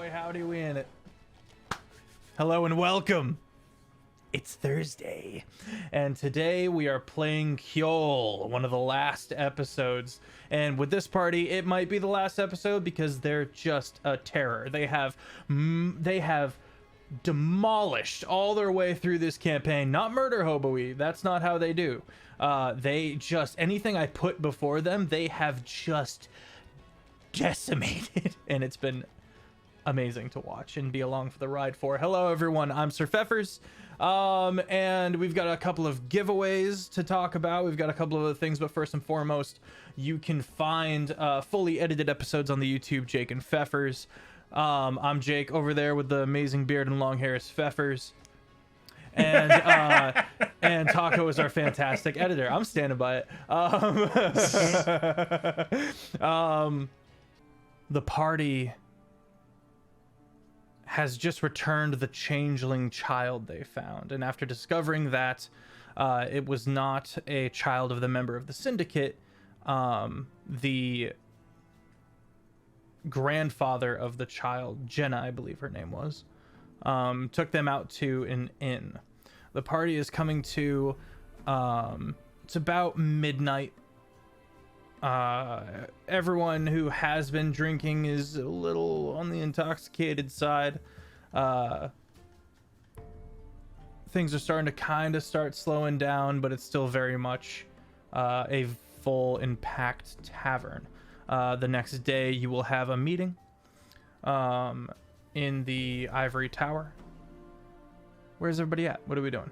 boy, howdy, we in it. Hello and welcome. It's Thursday, and today we are playing Kjol, one of the last episodes. And with this party, it might be the last episode because they're just a terror. They have demolished all their way through this campaign. Not murder hobo-y, that's not how they do. They just, anything I put before them, they have just decimated, and it's been amazing to watch and be along for the ride for. Hello everyone, I'm Sir Feffers, and we've got a couple of giveaways to talk about. We've got a couple of other things, but first and foremost, you can find fully edited episodes on the YouTube Jake and Feffers. I'm Jake. Over there with the amazing beard and long hair is Feffers, and and Taco is our fantastic editor. I'm standing by it. The party has just returned the changeling child they found, and after discovering that it was not a child of the member of the syndicate, the grandfather of the child, Jenna, I believe her name was, took them out to an inn. The party is coming to, it's about midnight. Everyone who has been drinking is a little on the intoxicated side. Things are starting to kind of start slowing down, but it's still very much a full and packed tavern. The next day you will have a meeting in the Ivory Tower. Where's everybody at? What are we doing?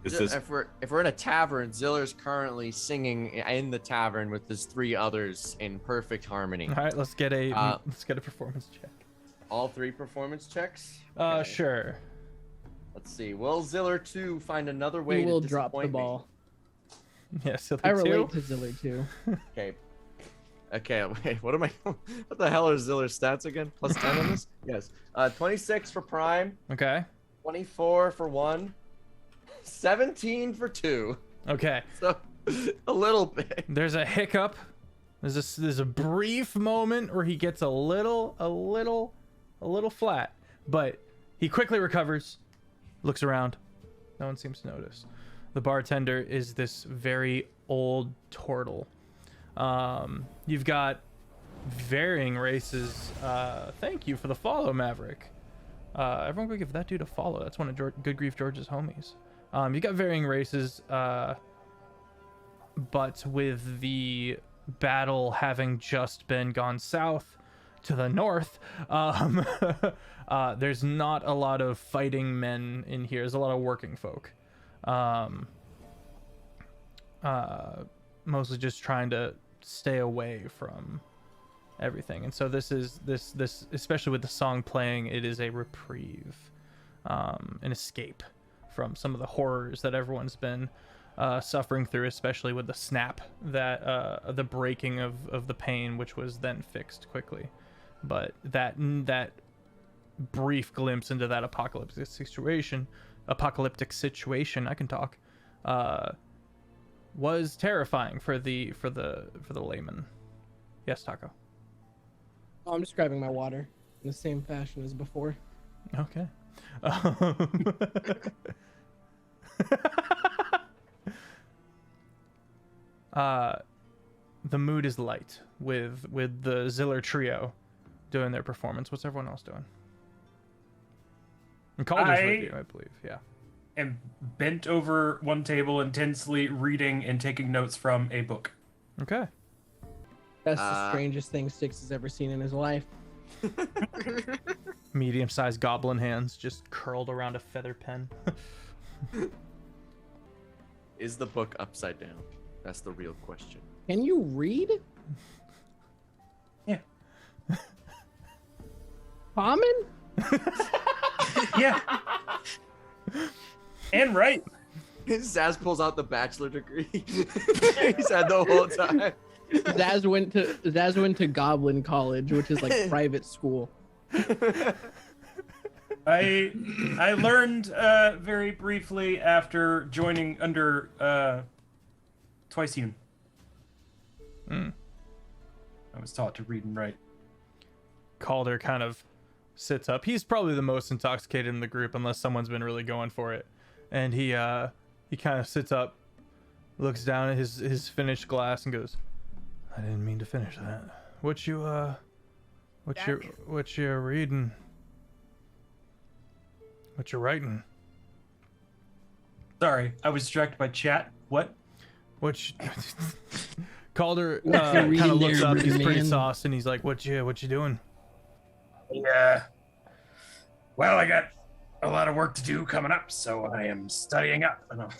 If we're in a tavern, Ziller's currently singing in the tavern with his three others in perfect harmony. All right, let's get a performance check. All three performance checks? Okay. Sure. Let's see. Will Ziller 2 find another way to disappoint drop the me? ball. Yeah, Ziller I 2. relate to Ziller too. Okay, wait, what the hell are Ziller's stats again? Plus 10 on this? Yes. 26 for Prime. Okay. 24 for 1. 17 for 2. Okay. So a little bit. There's a hiccup. There's a brief moment where he gets a little flat, but he quickly recovers, looks around. No one seems to notice. The bartender is this very old turtle. You've got varying races. Thank you for the follow, Maverick. Everyone go give that dude a follow. That's one of GoodGriefGeorge's homies. You got varying races, but with the battle having just been gone south to the north, there's not a lot of fighting men in here. There's a lot of working folk, mostly just trying to stay away from everything. And so this especially with the song playing, it is a reprieve, an escape from some of the horrors that everyone's been suffering through, especially with the snap, that the breaking of the pain, which was then fixed quickly. But that brief glimpse into that apocalyptic situation, I can talk, was terrifying for the layman. Yes, Taco. Oh, I'm just grabbing my water in the same fashion as before. Okay. The mood is light with the Ziller trio doing their performance. What's everyone else doing? And Calder's with you, I believe. Yeah. Am bent over one table, intensely reading and taking notes from a book. Okay. That's the strangest thing Styx has ever seen in his life. Medium-sized goblin hands just curled around a feather pen. Is the book upside down? That's the real question. Can you read? Yeah. Common? Yeah. And right. Zaz pulls out the bachelor degree he's had the whole time. Zaz went to Goblin College, which is like private school. I learned very briefly after joining under Twiceune. Mm. I was taught to read and write. Calder kind of sits up. He's probably the most intoxicated in the group, unless someone's been really going for it. And he kind of sits up, looks down at his finished glass, and goes, "I didn't mean to finish that. What you reading? What you writing?" Sorry, I was distracted by chat. What? Which Calder What you kind reading of looks there, up. He's pretty man? sauced, and he's like, "What you doing?" Yeah. Well, I got a lot of work to do coming up, so I am studying up. And I'll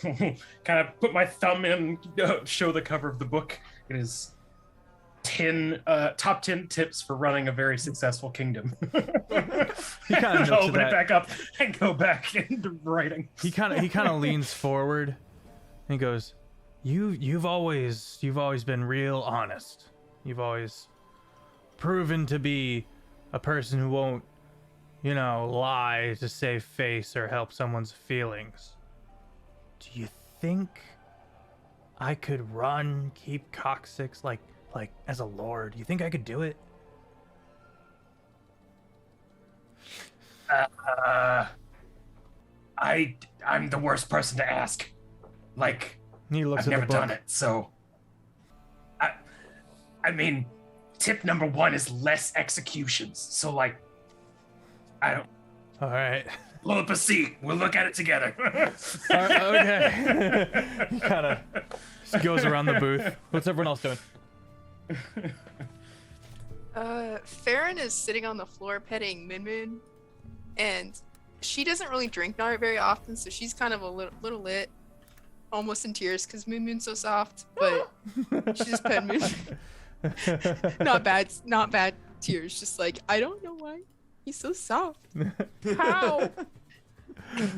kind of put my thumb in, show the cover of the book. It is top 10 tips for running a very successful kingdom. He kind of I'll open it back up and go back into writing. He kind of leans forward, and he goes, "You've always been real honest. You've always proven to be a person who won't, lie to save face or help someone's feelings. Do you think I could keep coccyx like as a lord? Do you think I could do it?" I'm the worst person to ask. Like, He looks I've at never the book. done it, so I mean, tip number 1 is less executions. So like, I don't All right. blow up a seat. We'll look at it together. All right, okay. He kind of goes around the booth. What's everyone else doing? Farron is sitting on the floor petting Min Min, and she doesn't really drink Nart very often, so she's kind of a little lit, almost in tears because Min Min's so soft, but she just pet Min. Not bad tears, just like, I don't know why he's so soft. How?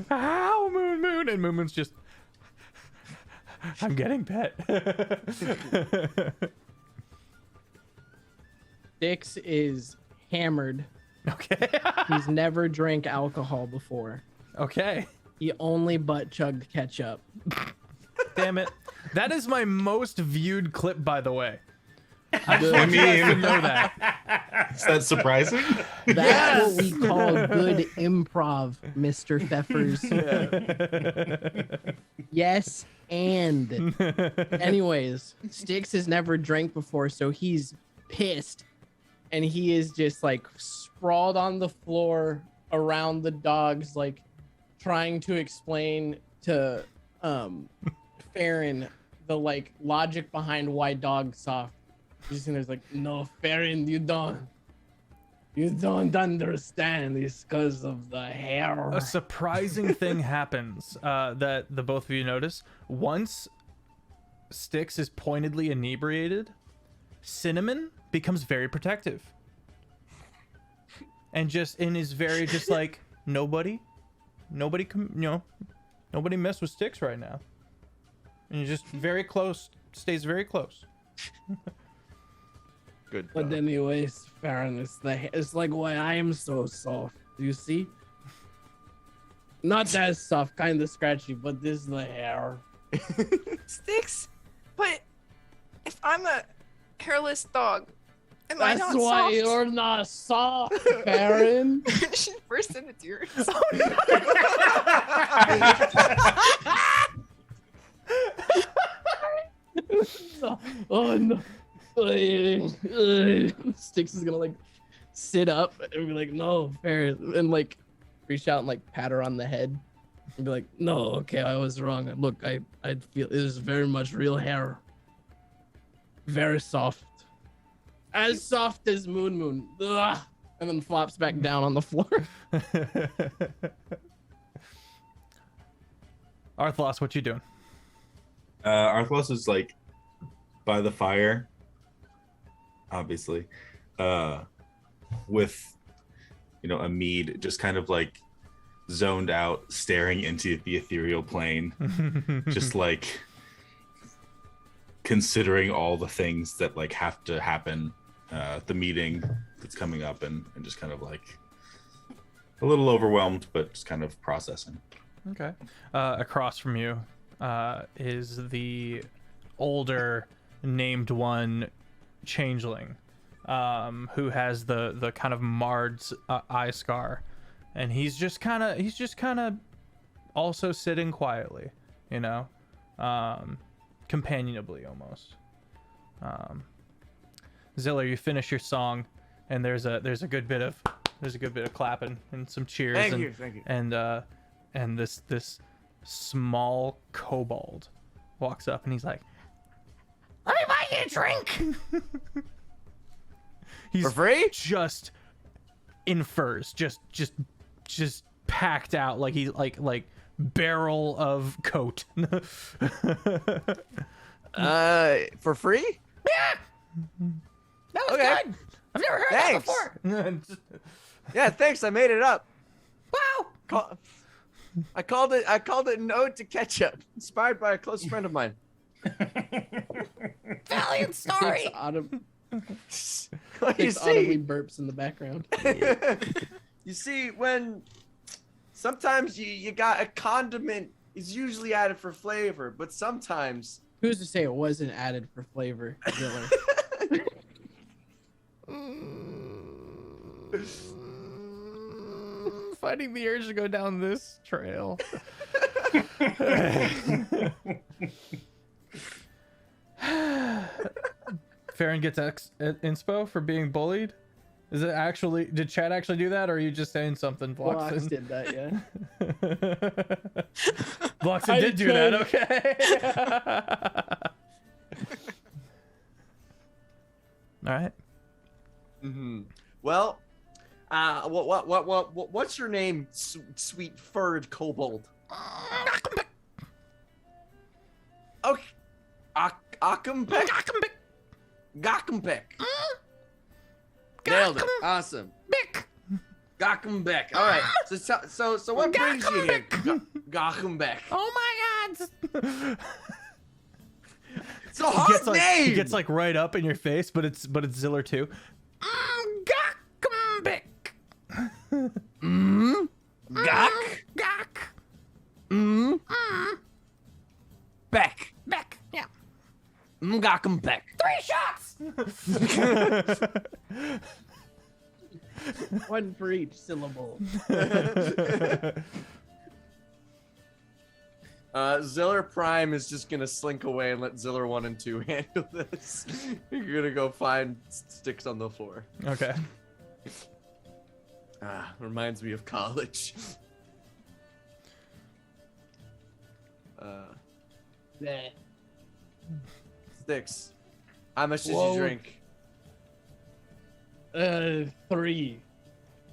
How, Moon? And Moon's just, I'm getting pet. Dix is hammered. Okay. He's never drank alcohol before. Okay. He only butt chugged ketchup. Damn it. That is my most viewed clip, by the way. I just I want you guys to mean- know that. Is that surprising? That's what we call good improv, Mr. Feffers. Yes, and anyways, Styx has never drank before, so he's pissed, and he is just like sprawled on the floor around the dogs, like trying to explain to Farron the like logic behind why dogs soft. He's just like, "No, Farron, you don't understand. It's because of the hair." A surprising thing happens that the both of you notice. Once Styx is pointedly inebriated, Cinnamon becomes very protective. And is very just like, nobody mess with Styx right now. And you're just very close, stays very close. Good. But anyways, Farron, it's like why I am so soft. Do you see? Not as soft, kind of scratchy, but this is the hair. Sticks? But if I'm a hairless dog, am I That's not why soft? you're not soft, Farron. She burst into tears. Oh no. Styx is gonna like sit up and be like, "No, Farron," and like reach out and like pat her on the head and be like, "No, okay, I was wrong. Look, I feel it is very much real hair. Very soft. As soft as Moon. Ugh. And then flops back down on the floor. Arthlos, what you doing? Arthlos is like by the fire, obviously, with a mead, just kind of like zoned out, staring into the ethereal plane, just like considering all the things that like have to happen, the meeting that's coming up, and just kind of like a little overwhelmed, but just kind of processing. Okay. Across from you is the older named one changeling. who has the kind of marred eye scar, and he's just kind of also sitting quietly, you know, companionably almost. Ziller, you finish your song, and there's a good bit of clapping and some cheers. Thank and, you. And this small kobold walks up and he's like, "Let me buy you a drink." He's For free? just in furs, just packed out like he like barrel of coat. For free? Yeah. That was Okay. good. I've never heard Thanks. that before. Yeah, thanks. I made it up. Wow. I called it an ode to ketchup, inspired by a close friend of mine. Valiant story. Six audibly What do you see? burps in the background. You see, when sometimes you got a condiment is usually added for flavor, but sometimes Who's to say it wasn't added for flavor, Ziller? Fighting the urge to go down this trail. Farron gets inspo for being bullied. Is it actually? Did Chad actually do that, or are you just saying something? Blocks Bloxen did that, yeah. Bloxen did do that. Okay. All right. Well, what's your name, sweet furred kobold? Okay, Akambek. Gakambek. Nailed it. Awesome. Bick. Gakambek. All right. So what brings you here, Gakambek? Oh my God. It's a hard name. He gets like right up in your face, but it's Ziller too. Gakambek. Gak. Gak. Beck. Beck. Yeah. Gakambek. 3 shots. One for each syllable. Ziller Prime is just gonna slink away and let Ziller 1 and 2 handle this. You're gonna go find sticks on the floor. Okay. Reminds me of college. Bleh. Sticks. How much did Whoa. you drink? 3.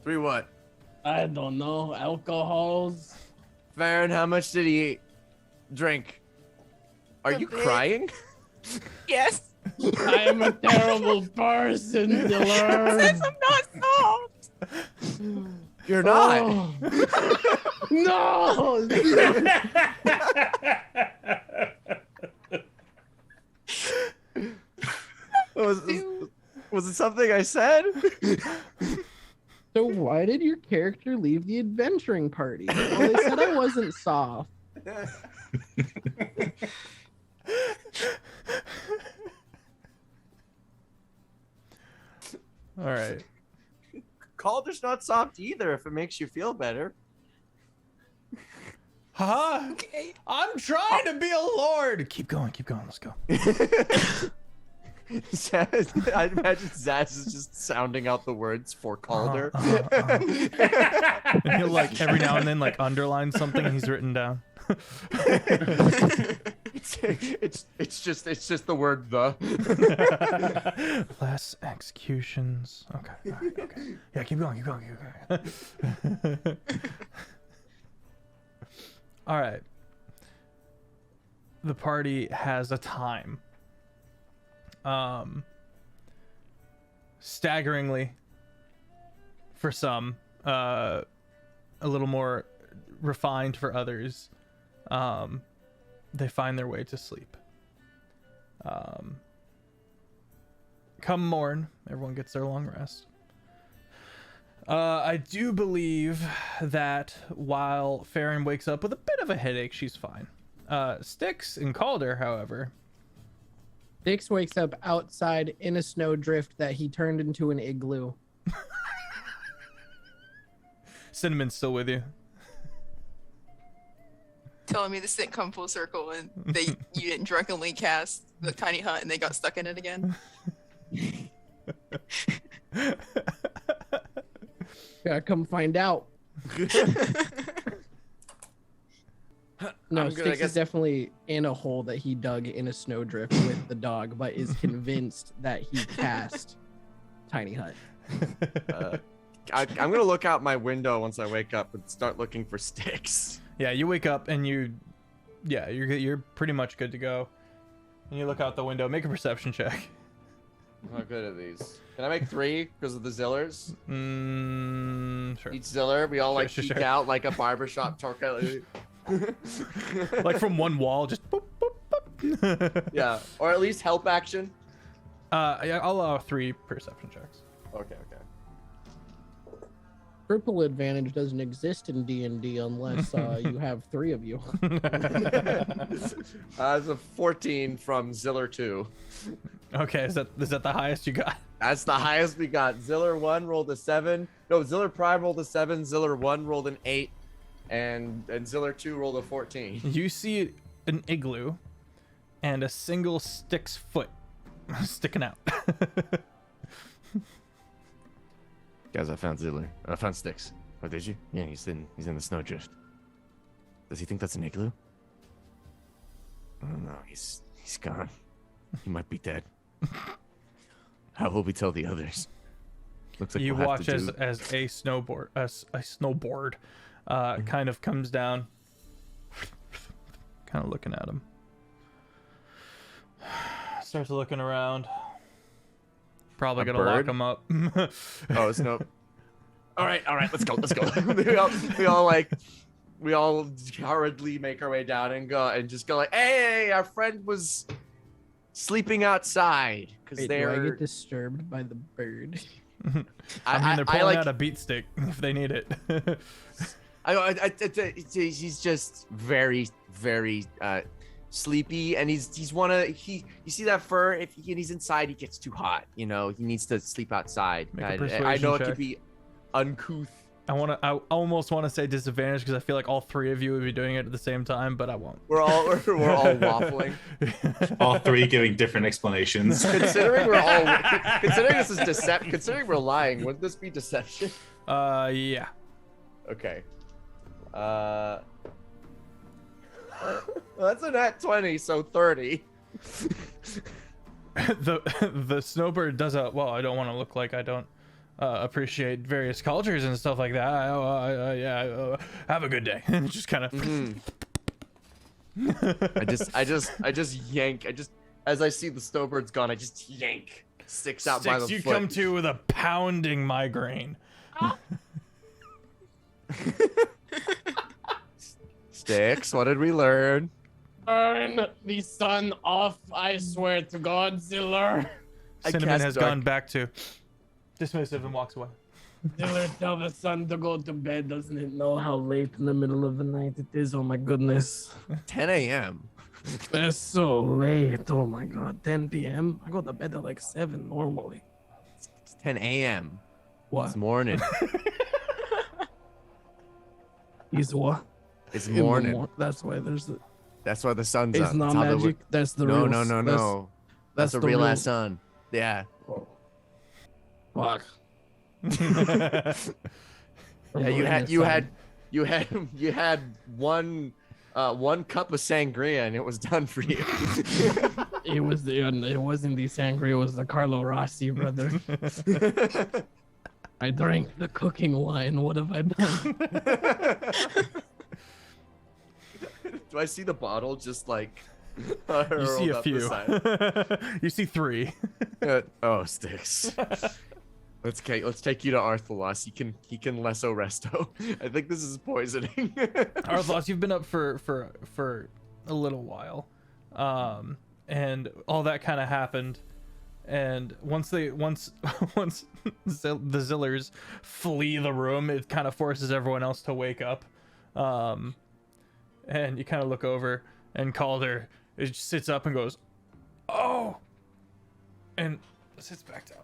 3 what? I don't know. Alcohols. Farron, how much did he drink? Are you bit. crying? Yes. I am a terrible person, Ziller. Since I'm not solved. You're not. Oh. No. Was it something I said? So why did your character leave the adventuring party? Well, they said I wasn't soft. All right. Calder's not soft either if it makes you feel better. Huh? Okay. I'm trying to be a lord. Keep going. Let's go. Zaz, I imagine Zaz is just sounding out the words for Calder. And he'll like every now and then like underline something he's written down. it's just the word the. Less executions. Okay. All right, okay. Yeah, keep going. All right. The party has a time. Staggeringly for some, a little more refined for others, they find their way to sleep. Come morn, everyone gets their long rest. I do believe that while Farron wakes up with a bit of a headache, she's fine. Styx and Calder, however, Dix wakes up outside in a snowdrift that he turned into an igloo. Cinnamon's still with you. Telling me this didn't come full circle and you didn't drunkenly cast the tiny hut and they got stuck in it again. Gotta come find out. No, I'm good, I Styx guess. is definitely in a hole that he dug in a snowdrift with the dog, but is convinced that he cast tiny hut. I'm gonna look out my window once I wake up and start looking for sticks. Yeah, you wake up and you're pretty much good to go. And you look out the window. Make a perception check. How good are these? Can I make 3 because of the zillers? Sure. Each ziller, we all like Sure, peek sure. out like a barbershop talk. Like from one wall, just boop, boop, boop. Yeah, or at least help action. Yeah, I'll allow 3 perception checks. Okay. Triple advantage doesn't exist in D&D unless you have 3 of you. It's a 14 from Ziller 2. Okay, is that the highest you got? That's the highest we got. Ziller 1 rolled a 7. No, Ziller Prime rolled a 7. Ziller 1 rolled an 8. And Ziller 2 rolled a 14. You see an igloo and a single Styx foot sticking out. Guys, I found Ziller. I found Styx. Oh, did you? Yeah, he's in the snowdrift. Does he think that's an igloo? I don't know. He's gone. He might be dead. How will we tell the others? Looks like You we'll have watch to as do- a snowboard kind of comes down, kind of looking at him. Starts looking around. Probably A gonna lock bird? him up. Oh, it's no. All right, let's go. we all hurriedly make our way down and just go like, hey, our friend was sleeping outside because Wait, do I they're. get disturbed by the bird? I mean, they're pulling like- out a beat stick if they need it. He's just very, very sleepy, and you see that fur. If he's inside, he gets too hot. You know, he needs to sleep outside. Make a I persuasion know it check. could be uncouth. I almost want to say disadvantage because I feel like all 3 of you would be doing it at the same time, but I won't. We're all waffling. All 3 giving different explanations. Considering this is considering we're lying, wouldn't this be deception? Yeah. Okay. Well, that's a nat 20, so 30. the snowbird does a well. I don't want to look like I don't appreciate various cultures and stuff like that. Have a good day. And just kind of. I just yank. As I see the snowbird's gone, I just yank. Sticks out by the you foot. come to with a pounding migraine. Sticks, what did we learn? Turn the sun off, I swear to God, Ziller. I Cinnamon cast has dark- gone back to dismissive and walks away. Ziller, tell the sun to go to bed. Doesn't it know how late in the middle of the night it is? Oh my goodness. 10 a.m. That's so late. Oh my God. 10 p.m. I go to bed at like 7 normally. It's 10 a.m. What? It's morning. Is what? It's In the morning. That's why there's the. That's why the sun's It's up. not That's how the- magic. That's the No, real. no, no, no. That's the real ass sun. Yeah. Fuck. Yeah, you had one cup of sangria and it was done for you. It was the. It wasn't the sangria. It was the Carlo Rossi, brother. I drank the cooking wine. What have I done? Do I see the bottle just like? You see a few. You see 3. Oh, Sticks. Let's take you to Arthalos. He can lesso resto. I think this is poisoning. Arthlos, you've been up for a little while, and all that kind of happened. And once the Zillers flee the room, it kind of forces everyone else to wake up. And you kind of look over, and Calder sits up and goes, "Oh, and sits back down.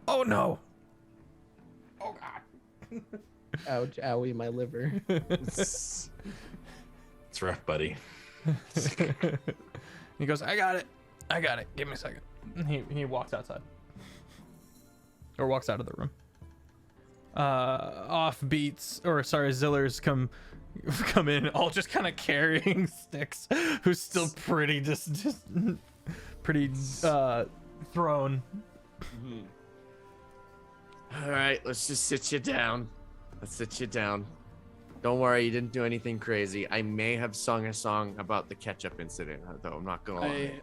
Oh no! Oh god! Ouch, owie, my liver. It's rough, buddy. He goes, I got it. Give me a second. And he walks outside. Or walks out of the room. Zillers come in, all just kind of carrying Sticks, who's still pretty just pretty thrown. All right, let's just sit you down. Don't worry, you didn't do anything crazy. I may have sung a song about the ketchup incident, though. I'm not gonna lie.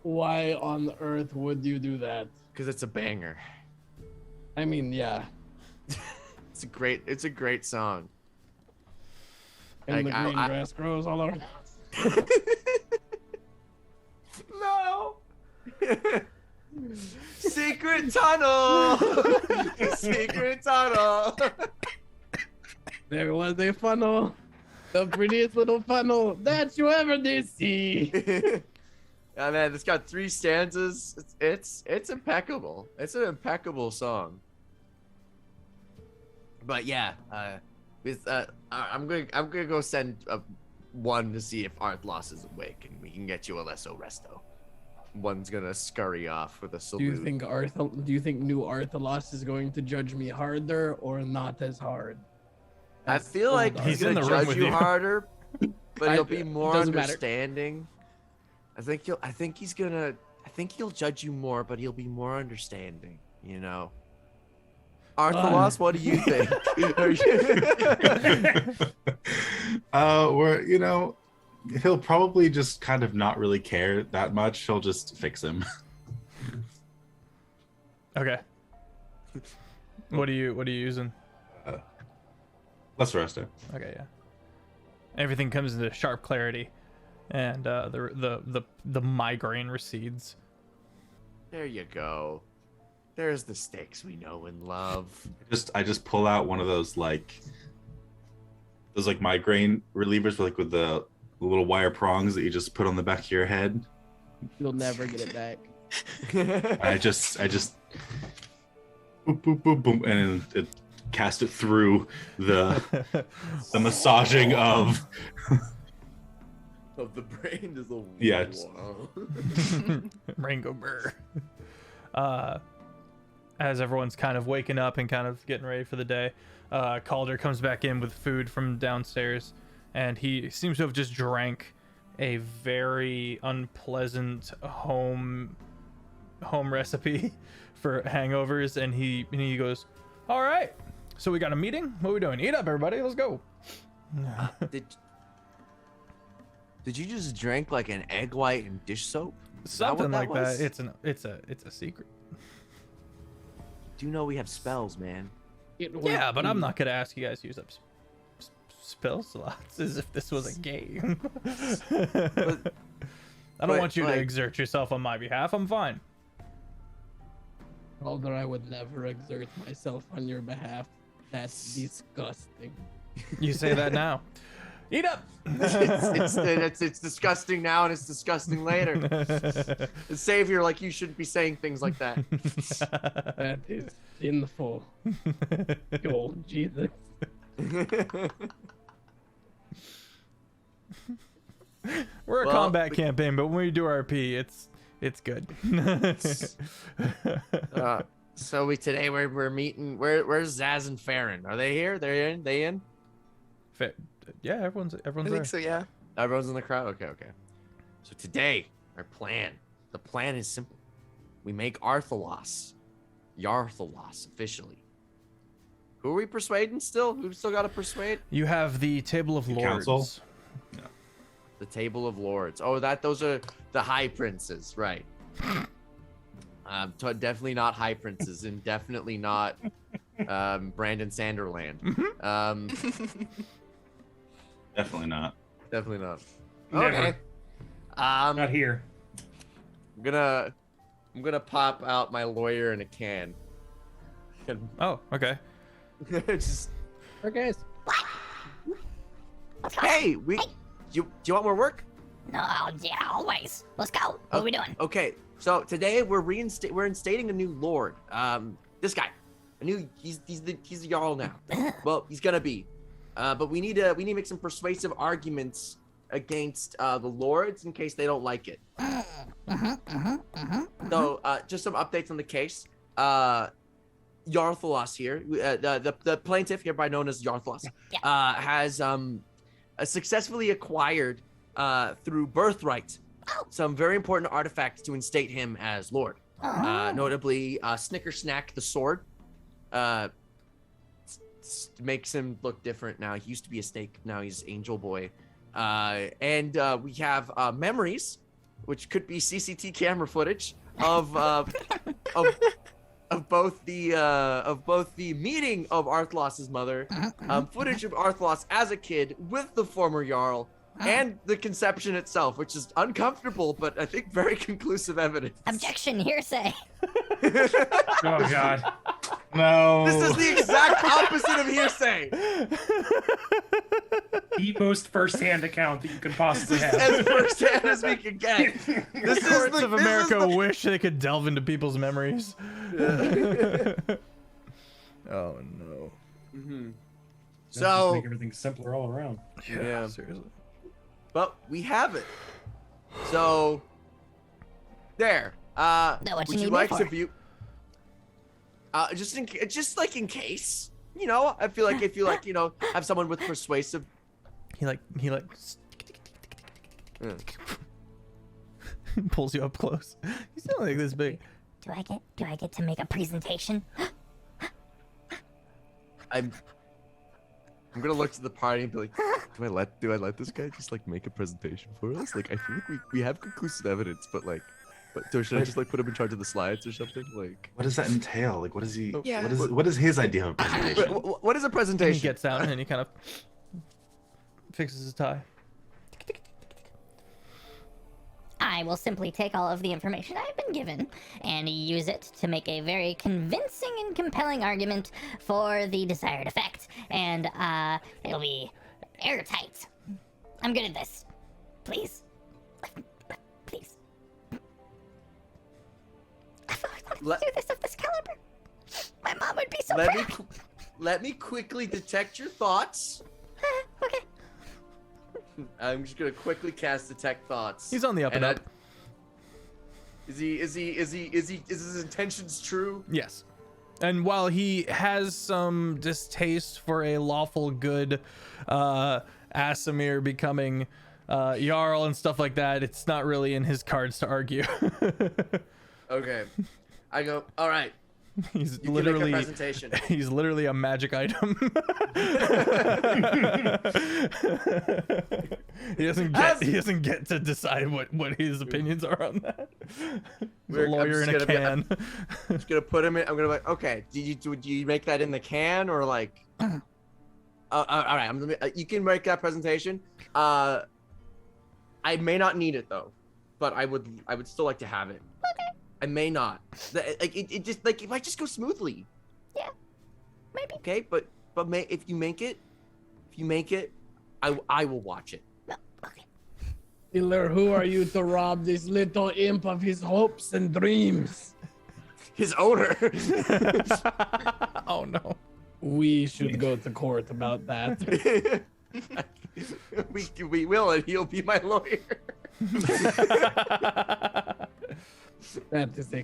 Why on earth would you do that? Because it's a banger. I mean, yeah. It's a great song. And Like, the green grass grows all around. No. Secret tunnel. Secret tunnel. There was a funnel. The prettiest little funnel that you ever did see. Yeah, man, it's got 3 stanzas. It's impeccable. It's an impeccable song. But yeah, I'm gonna go send one to see if Arthlos is awake, and we can get you a lesso resto. One's gonna scurry off with a salute. Do you think new Arthalos is going to judge me harder or not as hard? I feel like he's in gonna the room judge with you you. harder, but he'll be more doesn't matter. understanding. I think he'll judge you more, but he'll be more understanding. You know. Arthlos, what do you think? He'll probably just kind of not really care that much. He'll just fix him. Okay. What are you using? Let's rest it. Okay, yeah. Everything comes into sharp clarity, and the migraine recedes. There you go. There's the stakes we know and love. I just pull out one of those migraine relievers with the little wire prongs that you just put on the back of your head. You'll never get it back. I just boop boop boop boom, and it cast it through the massaging of the brain is a Yeah, Rango Burr. As everyone's kind of waking up and kind of getting ready for the day, Calder comes back in with food from downstairs, and he seems to have just drank a very unpleasant home recipe for hangovers, and he goes, all right, so we got a meeting. What are we doing? Eat up, everybody. Let's go. Did you just drink like an egg white and dish soap? Something like that. was? It's a secret. Do you know we have spells, man? Yeah, but I'm not gonna ask you guys to use up spell slots as if this was a game. I don't want you to exert yourself on my behalf. I'm fine. Calder, I would never exert myself on your behalf. That's disgusting. You say that now. Eat up. It's disgusting now, and it's disgusting later. The savior, like, you shouldn't be saying things like that. That is sinful. Oh, Jesus. We're a combat campaign, but when we do RP, it's good. So we're meeting. Where's Zaz and Farron? Are they here? They in? Yeah, everyone's I there. think so, yeah. Everyone's in the crowd. Okay. So today, the plan is simple. We make Yarthalos officially. Who are we persuading still? Who still got to persuade? You have the Table of Lords. Council? Yeah. The Table of Lords. Oh, those are the High Princes, right? Definitely not High Princes, and definitely not Brandon Sanderland. Definitely not. Definitely not. Never. Okay. Not here. I'm gonna pop out my lawyer in a can. Oh, okay. Just, Okay. hey, do you want more work? No, yeah, always. Let's go. What are we doing? Okay, so today we're instating a new lord. This guy, he's the Jarl now. Well, he's gonna be. But we need to make some persuasive arguments against the lords in case they don't like it. So just some updates on the case. Yarthalos here, the plaintiff, hereby known as Yarthalos, has successfully acquired through birthright some very important artifacts to instate him as lord. Notably, Snicker Snack the sword makes him look different now. He used to be a snake, now he's Angel Boy. And we have memories, which could be CCT camera footage of both the meeting of Arthlos's mother, footage of Arthlos as a kid with the former Jarl, and the conception itself, which is uncomfortable, but I think very conclusive evidence. Objection, hearsay. Oh God. No. This is the exact opposite of hearsay. The most first-hand account that you could possibly have. As firsthand as we can get. This Courts is of America wish they could delve into people's memories. Oh no. So make everything simpler all around. Yeah. Seriously. But we have it. So there. What you would need you me like for? to view? Just in case, you know, I feel like if you like, you know, have someone with persuasive. He pulls you up close. He's not like this big. Do I get to make a presentation? I'm gonna look to the party and be like, do I let this guy just like make a presentation for us? Like, I feel like we have conclusive evidence, but should I just like put him in charge of the slides or something? Like, What does that entail? Like, what is he? Yeah. What is his idea of presentation? what is a And presentation? he gets out and he kind of fixes his tie. I will simply take all of the information I've been given and use it to make a very convincing and compelling argument for the desired effect. And it'll be airtight. I'm good at this. Please. Please. I've always wanted to do this of this caliber. My mom would be so proud. Let me quickly detect your thoughts. Okay. I'm just gonna quickly cast detect thoughts. He's on the up and up. Is his intentions true? Yes. And while he has some distaste for a lawful good Asimir becoming Jarl and stuff like that, it's not really in his cards to argue. Okay. I go, all right. He's You literally can make a presentation. he's literally a magic item. he doesn't get to decide what his opinions are on that. He's a lawyer in a can. I'm just gonna put him in. I'm gonna be like, okay. Do you make that in the can or like? All right. You can make that presentation. I may not need it though, but I would still like to have it. Okay. I may not. It just like it might just go smoothly. Yeah. Maybe. Okay, but if you make it, I will watch it. No. Okay. Killer, who are you to rob this little imp of his hopes and dreams? His owner. Oh no. We should go to court about that. we will, and he'll be my lawyer. That is a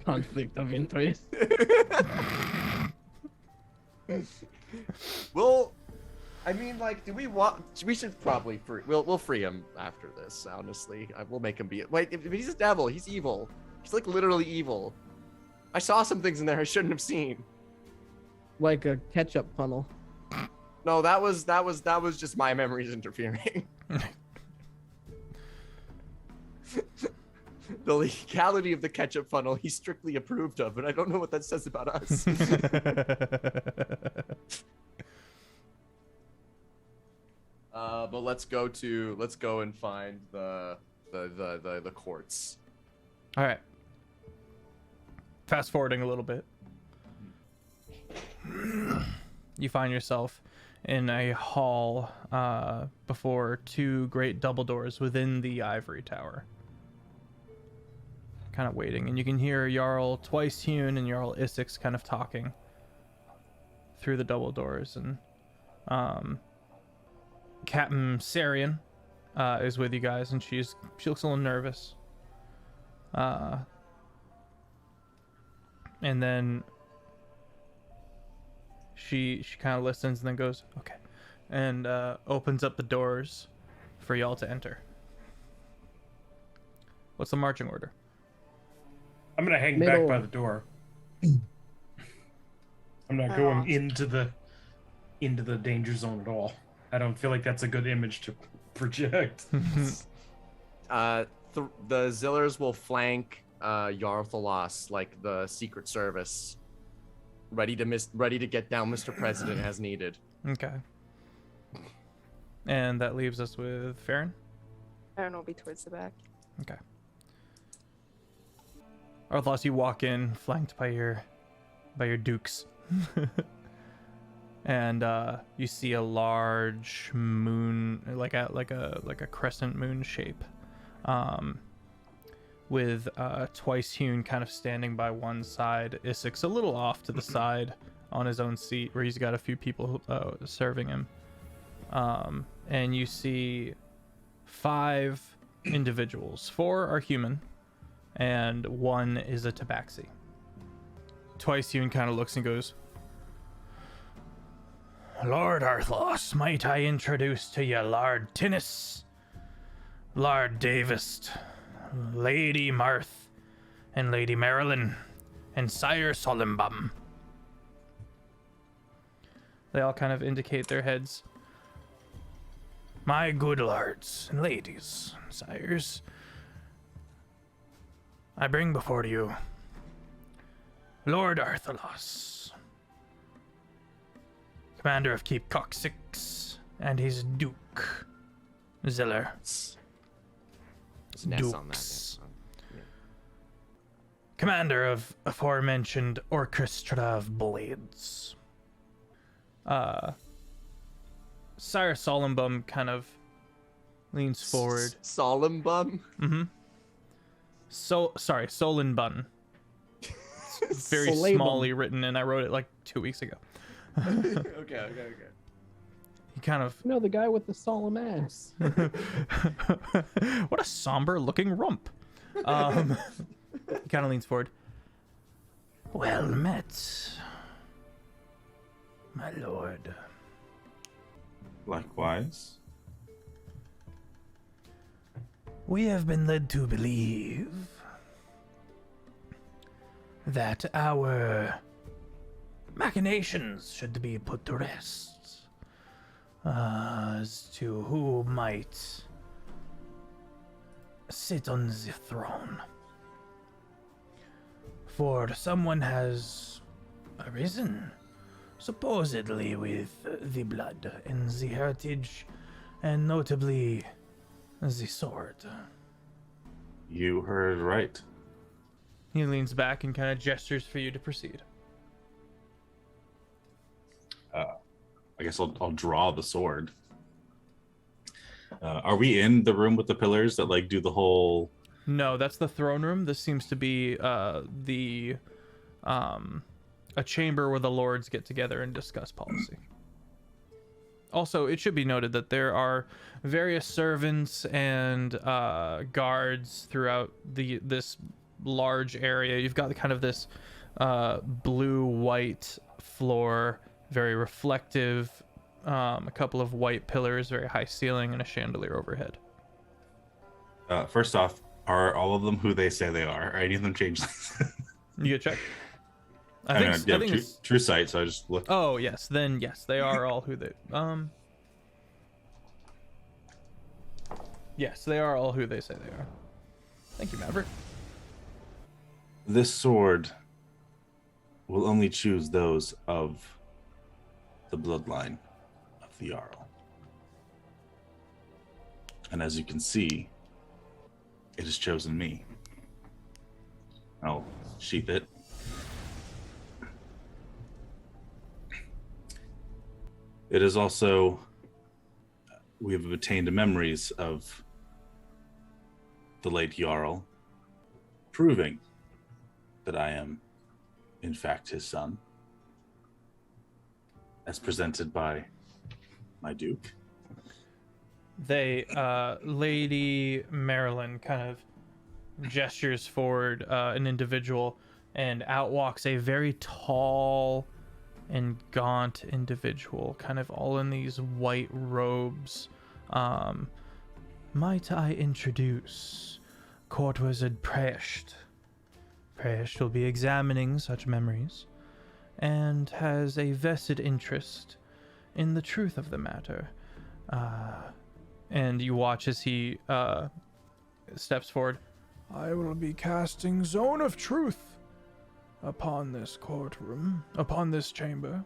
conflict of interest. Well, I mean, like, do we want? We should probably free. We'll free him after this. Honestly, we'll make him be. Wait, if he's a devil, he's evil. He's like literally evil. I saw some things in there I shouldn't have seen. Like a ketchup funnel. No, that was just my memories interfering. The legality of the ketchup funnel he strictly approved of, and I don't know what that says about us. But let's go and find the courts. All right. Fast forwarding a little bit. You find yourself in a hall before two great double doors within the ivory tower. Kind of waiting, and you can hear Jarl Twice Hewn and Jarl Isix kind of talking through the double doors, and Captain Sarian is with you guys, and she looks a little nervous. And then she kind of listens and then goes, okay, and opens up the doors for y'all to enter. What's the marching order? I'm gonna hang Middle. back by the door. I'm not going into the danger zone at all. I don't feel like that's a good image to project. The Zillers will flank Yarthalos like the Secret Service, ready to get down Mr. President as needed. Okay. And that leaves us with Farron. Farron will be towards the back. Okay. Arthlos, you walk in, flanked by your dukes, and you see a large moon, like a crescent moon shape, with Twice Hewn kind of standing by one side, Isix a little off to the side on his own seat, where he's got a few people serving him, and you see 5 individuals. 4 are human, and 1 is a tabaxi. Twice Hewn kind of looks and goes, Lord Arthlos, might I introduce to you Lord Tinnis, Lord Davis, Lady Marth, and Lady Marilyn, and Sire Solimbum. They all kind of indicate their heads. My good lords and ladies, sires, I bring before you Lord Arthalos, commander of Keep Coxix, and his Duke, Ziller. It's an S on that. Dukes. Yeah. Commander of aforementioned Orchestra of Blades. Sire Solimbum kind of leans forward. Solimbum? Mm-hmm. Sorry, Solinbun. It's very Solabum. smallly written, and I wrote it like 2 weeks ago. Okay. He kind of... No, the guy with the solemn ass. What a somber-looking rump. He kind of leans forward. Well met, my lord. Likewise. We have been led to believe that our machinations should be put to rest as to who might sit on the throne. For someone has arisen, supposedly with the blood and the heritage, and notably the sword. You heard right. He leans back and kind of gestures for you to proceed. I guess I'll draw the sword. Are we in the room with the pillars that like do the whole? No, that's the throne room. This seems to be a chamber where the lords get together and discuss policy. Also, it should be noted that there are various servants and guards throughout this large area. You've got kind of this blue-white floor, very reflective, a couple of white pillars, very high ceiling, and a chandelier overhead. First off, are all of them who they say they are? Are any of them changelings? You get checked. I think true sight, so I just looked. Oh yes, then yes, they are all who they. Yes, they are all who they say they are. Thank you, Maverick. This sword will only choose those of the bloodline of the Jarl. And as you can see, it has chosen me. I'll sheath it. It is also, we have obtained memories of the late Jarl, proving that I am, in fact, his son, as presented by my Duke. They, Lady Marilyn kind of gestures forward an individual, and out walks a very tall and gaunt individual, kind of all in these white robes. Might I introduce Court Wizard Presht? Presht will be examining such memories, and has a vested interest in the truth of the matter. And you watch as he steps forward. I will be casting Zone of Truth upon this courtroom, upon this chamber,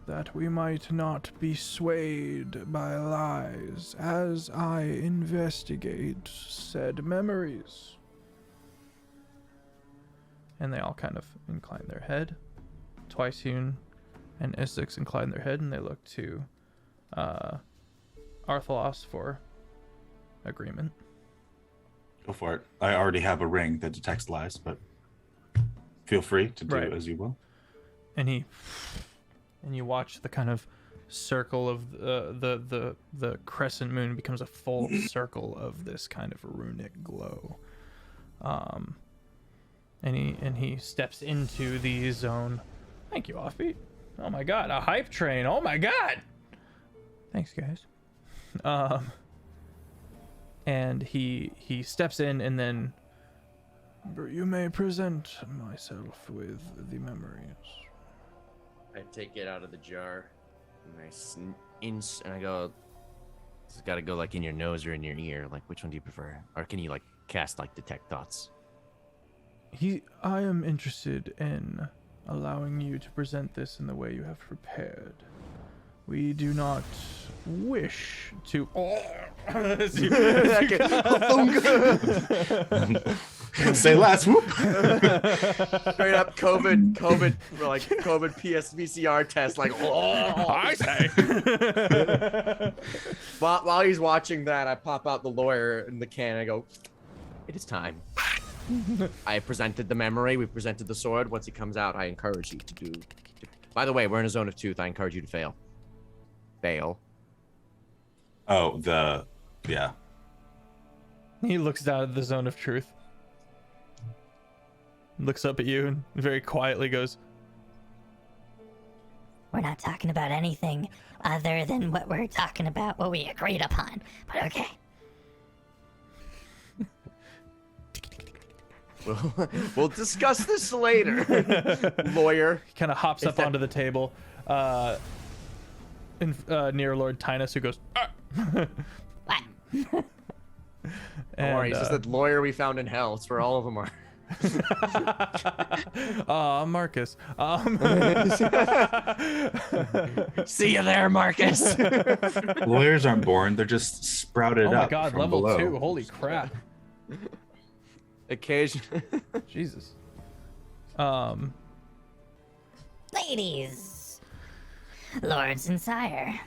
that we might not be swayed by lies as I investigate said memories. And they all kind of incline their head. Twiceune and Isix incline their head, and they look to Arthalos for agreement. Go for it. I already have a ring that detects lies, but feel free to do Right. as you will. And you watch the kind of circle of the crescent moon becomes a full circle of this kind of runic glow. And he steps into the zone. Thank you, Offbeat. Oh my god, a hype train. Oh my god. Thanks, guys. And he steps in, and then you may present myself with the memories. I take it out of the jar, and I go, it's got to go like in your nose or in your ear. Like, which one do you prefer? Or can you like cast like detect thoughts? I am interested in allowing you to present this in the way you have prepared. We do not wish to. Say last whoop. Straight up COVID PSVCR test. Like, I say. while he's watching that, I pop out the lawyer in the can. And I go, it is time. I presented the memory. We presented the sword. Once he comes out, I encourage you to do. By the way, we're in a zone of truth. I encourage you to fail. Fail. Oh, yeah. He looks down at the zone of truth. Looks up at you and very quietly goes, We're not talking about anything other than what we're talking about, what we agreed upon. But okay. We'll discuss this later, lawyer. he kind of hops up onto the table near Lord Tynus, who goes, What? Don't worry, it's just that lawyer we found in hell. It's where all of them are. Marcus. See you there, Marcus. Lawyers aren't born; they're just sprouted Oh up my god, from level below. 2. Holy crap. Occasionally. Jesus. Ladies, lords and sire.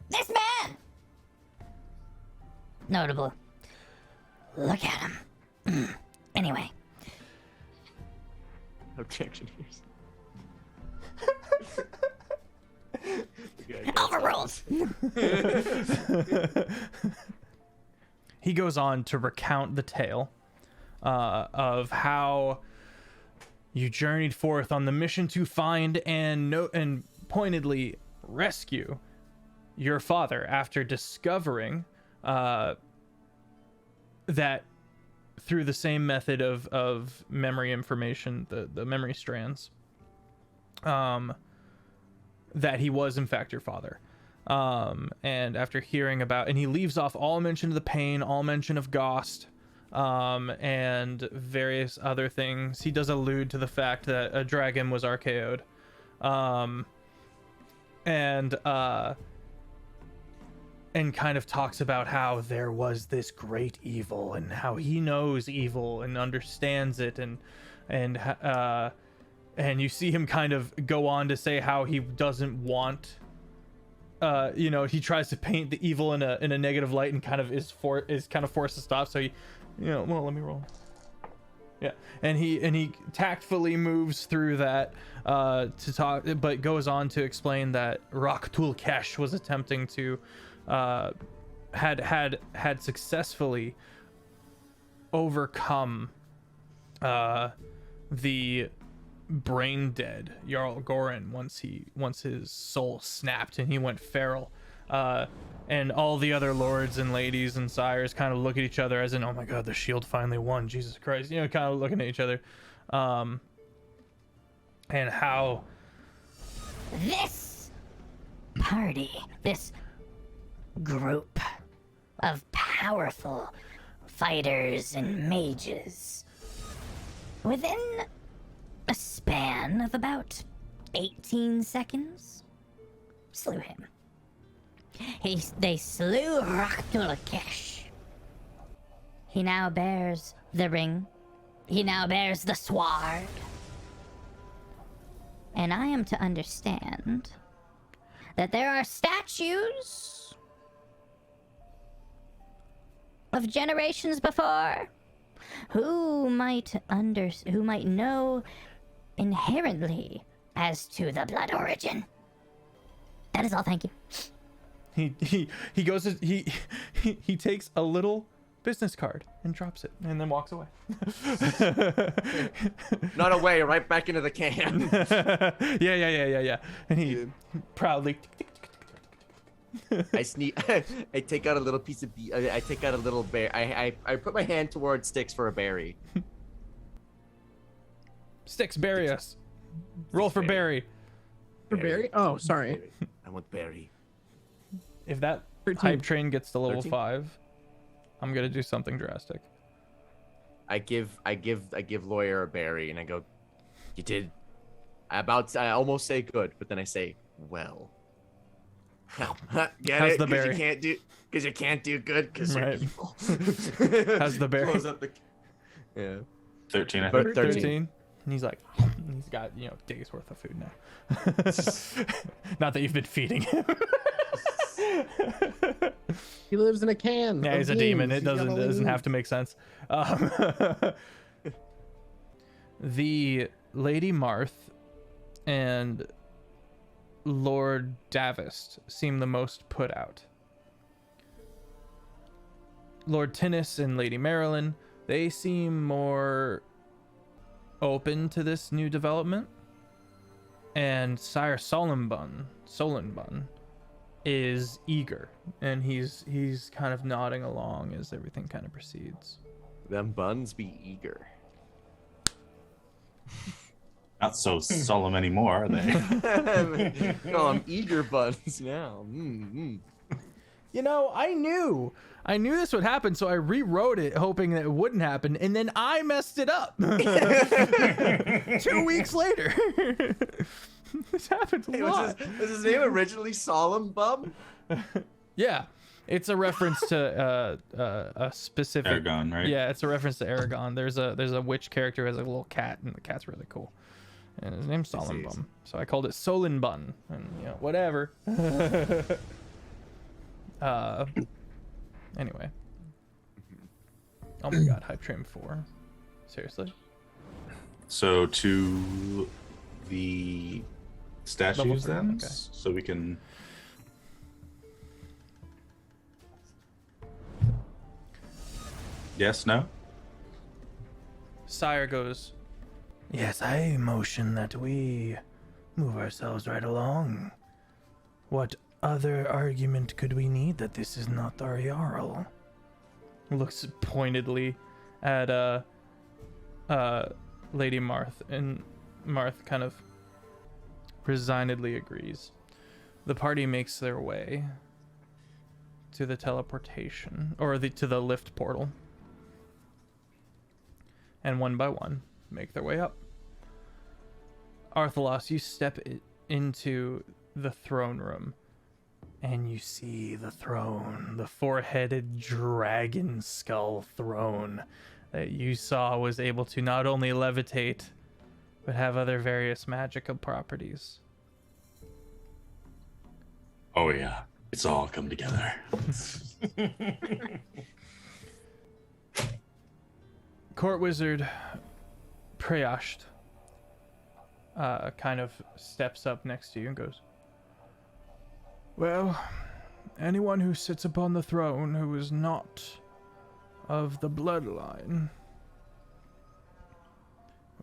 This man! Notable. Look at him. Anyway. Objection. Overruled. He goes on to recount the tale of how you journeyed forth on the mission to find and pointedly rescue your father after discovering that through the same method of memory information, the memory strands, that he was in fact your father. And after hearing about, and he leaves off all mention of the pain, all mention of Ghost, and various other things. He does allude to the fact that a dragon was RKO'd. And kind of talks about how there was this great evil and how he knows evil and understands it, and and you see him kind of go on to say how he doesn't want, he tries to paint the evil in a negative light and kind of is kind of forced to stop. So he, well, let me roll. Yeah, and he tactfully moves through that to talk, but goes on to explain that Raktul Kesh was attempting to had successfully overcome the brain dead Jarl Gorin once his soul snapped and he went feral. And all the other lords and ladies and sires kind of look at each other as in, oh my god, the shield finally won, Jesus Christ, kind of looking at each other. And how This party, this group of powerful fighters and mages, within a span of about 18 seconds, slew him. They slew Raktul Kesh. He now bears the ring. He now bears the sword. And I am to understand that there are statues of generations before who might know inherently as to the blood origin. That is all, thank you. he goes he takes a little business card and drops it and then walks away. Not away, right back into the can. yeah. And he proudly I sneak. I take out a little piece of. I take out a little bear. I put my hand towards Sticks for a berry. Sticks, bury us. Roll for Barry. For Barry? Oh, sorry. I want berry. If that 13. hype train gets to level 13? 5, I'm gonna do something drastic. I give Lawyer a berry and I go, you did. I almost say good, but then I say well. Get How's it? the berry? Because you can't do good because you're Right. evil. How's the berry? Close up the. Yeah. 13, I think. 13. And he's like, he's got days worth of food now. Not that you've been feeding him. He lives in a can. Yeah, of he's a demon. beans. It He's got all the doesn't have beans. to make sense. The Lady Marth and Lord Davist seem the most put out. Lord Tinnis and Lady Marilyn, they seem more open to this new development. And Sire Solenbun is eager, and he's kind of nodding along as everything kind of proceeds. Them buns be eager. Not so solemn anymore, are they? No, I'm eager buns now. I knew this would happen, so I rewrote it hoping that it wouldn't happen, and then I messed it up 2 weeks later. This happens a Hey, lot. was his name originally Solemn Bum? Yeah, it's a reference to a specific Aragon, right? Yeah, it's a reference to Aragon. There's a witch character who has a little cat, and the cat's really cool. And his name's Solenbun. So I called it Solenbun, and whatever. Anyway. Oh my god, Hype Train 4. Seriously? So to the statues Level 3, then, okay. so we can. Yes, no? Sire goes, yes, I motion that we move ourselves right along. What other argument could we need that this is not our Jarl? Looks pointedly at Lady Marth, and Marth kind of resignedly agrees. The party makes their way to the teleportation, or to the lift portal, and one by one make their way up. Arthalos, you step into the throne room, and you see the throne, the four-headed dragon skull throne that you saw was able to not only levitate but have other various magical properties. Oh yeah, it's all come together. Court Wizard Prayasht kind of steps up next to you and goes, well, anyone who sits upon the throne who is not of the bloodline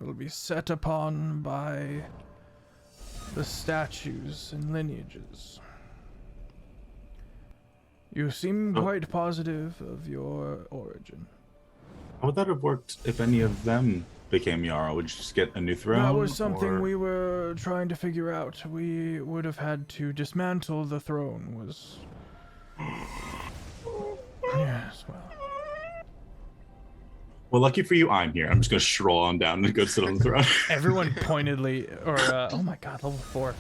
will be set upon by the statues and lineages. You seem quite positive of your origin. How would that have worked if any of them became Jarl? Would you just get a new throne? That was something or- we were trying to figure out. We would have had to dismantle the throne. Was yes, well. Well, lucky for you, I'm here. I'm just gonna stroll on down and go sit on the throne. Everyone pointedly, or oh my god, level 4.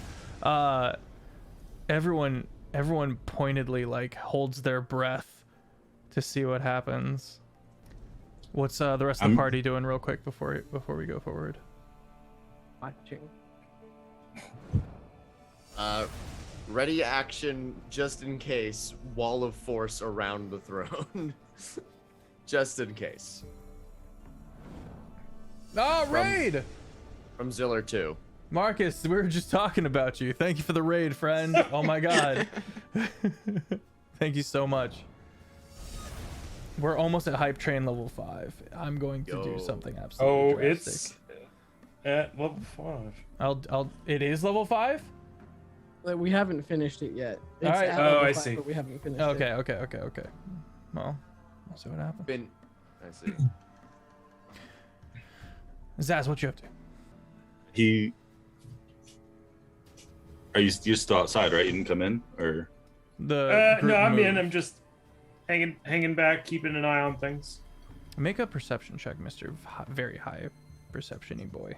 Everyone pointedly like holds their breath to see what happens. What's the rest of the party doing real quick before we go forward? Watching. Ready action, just in case. Wall of force around the throne. Just in case. Oh, raid! From Ziller 2. Marcus, we were just talking about you. Thank you for the raid, friend. Oh my god. Thank you so much. We're almost at hype train level 5. I'm going to do something absolutely drastic. It's at level 5. It is level 5? We haven't finished it yet. It's All right. at Oh, level I 5, see. But we haven't finished Okay, it. okay. Well, we'll see what happens. I see. Zaz, what you up to? Are you still outside, right? You didn't come in, or? The No, group I'm in. moved. I'm just hanging back, keeping an eye on things. Make a perception check, Mr. Very high perception-y boy.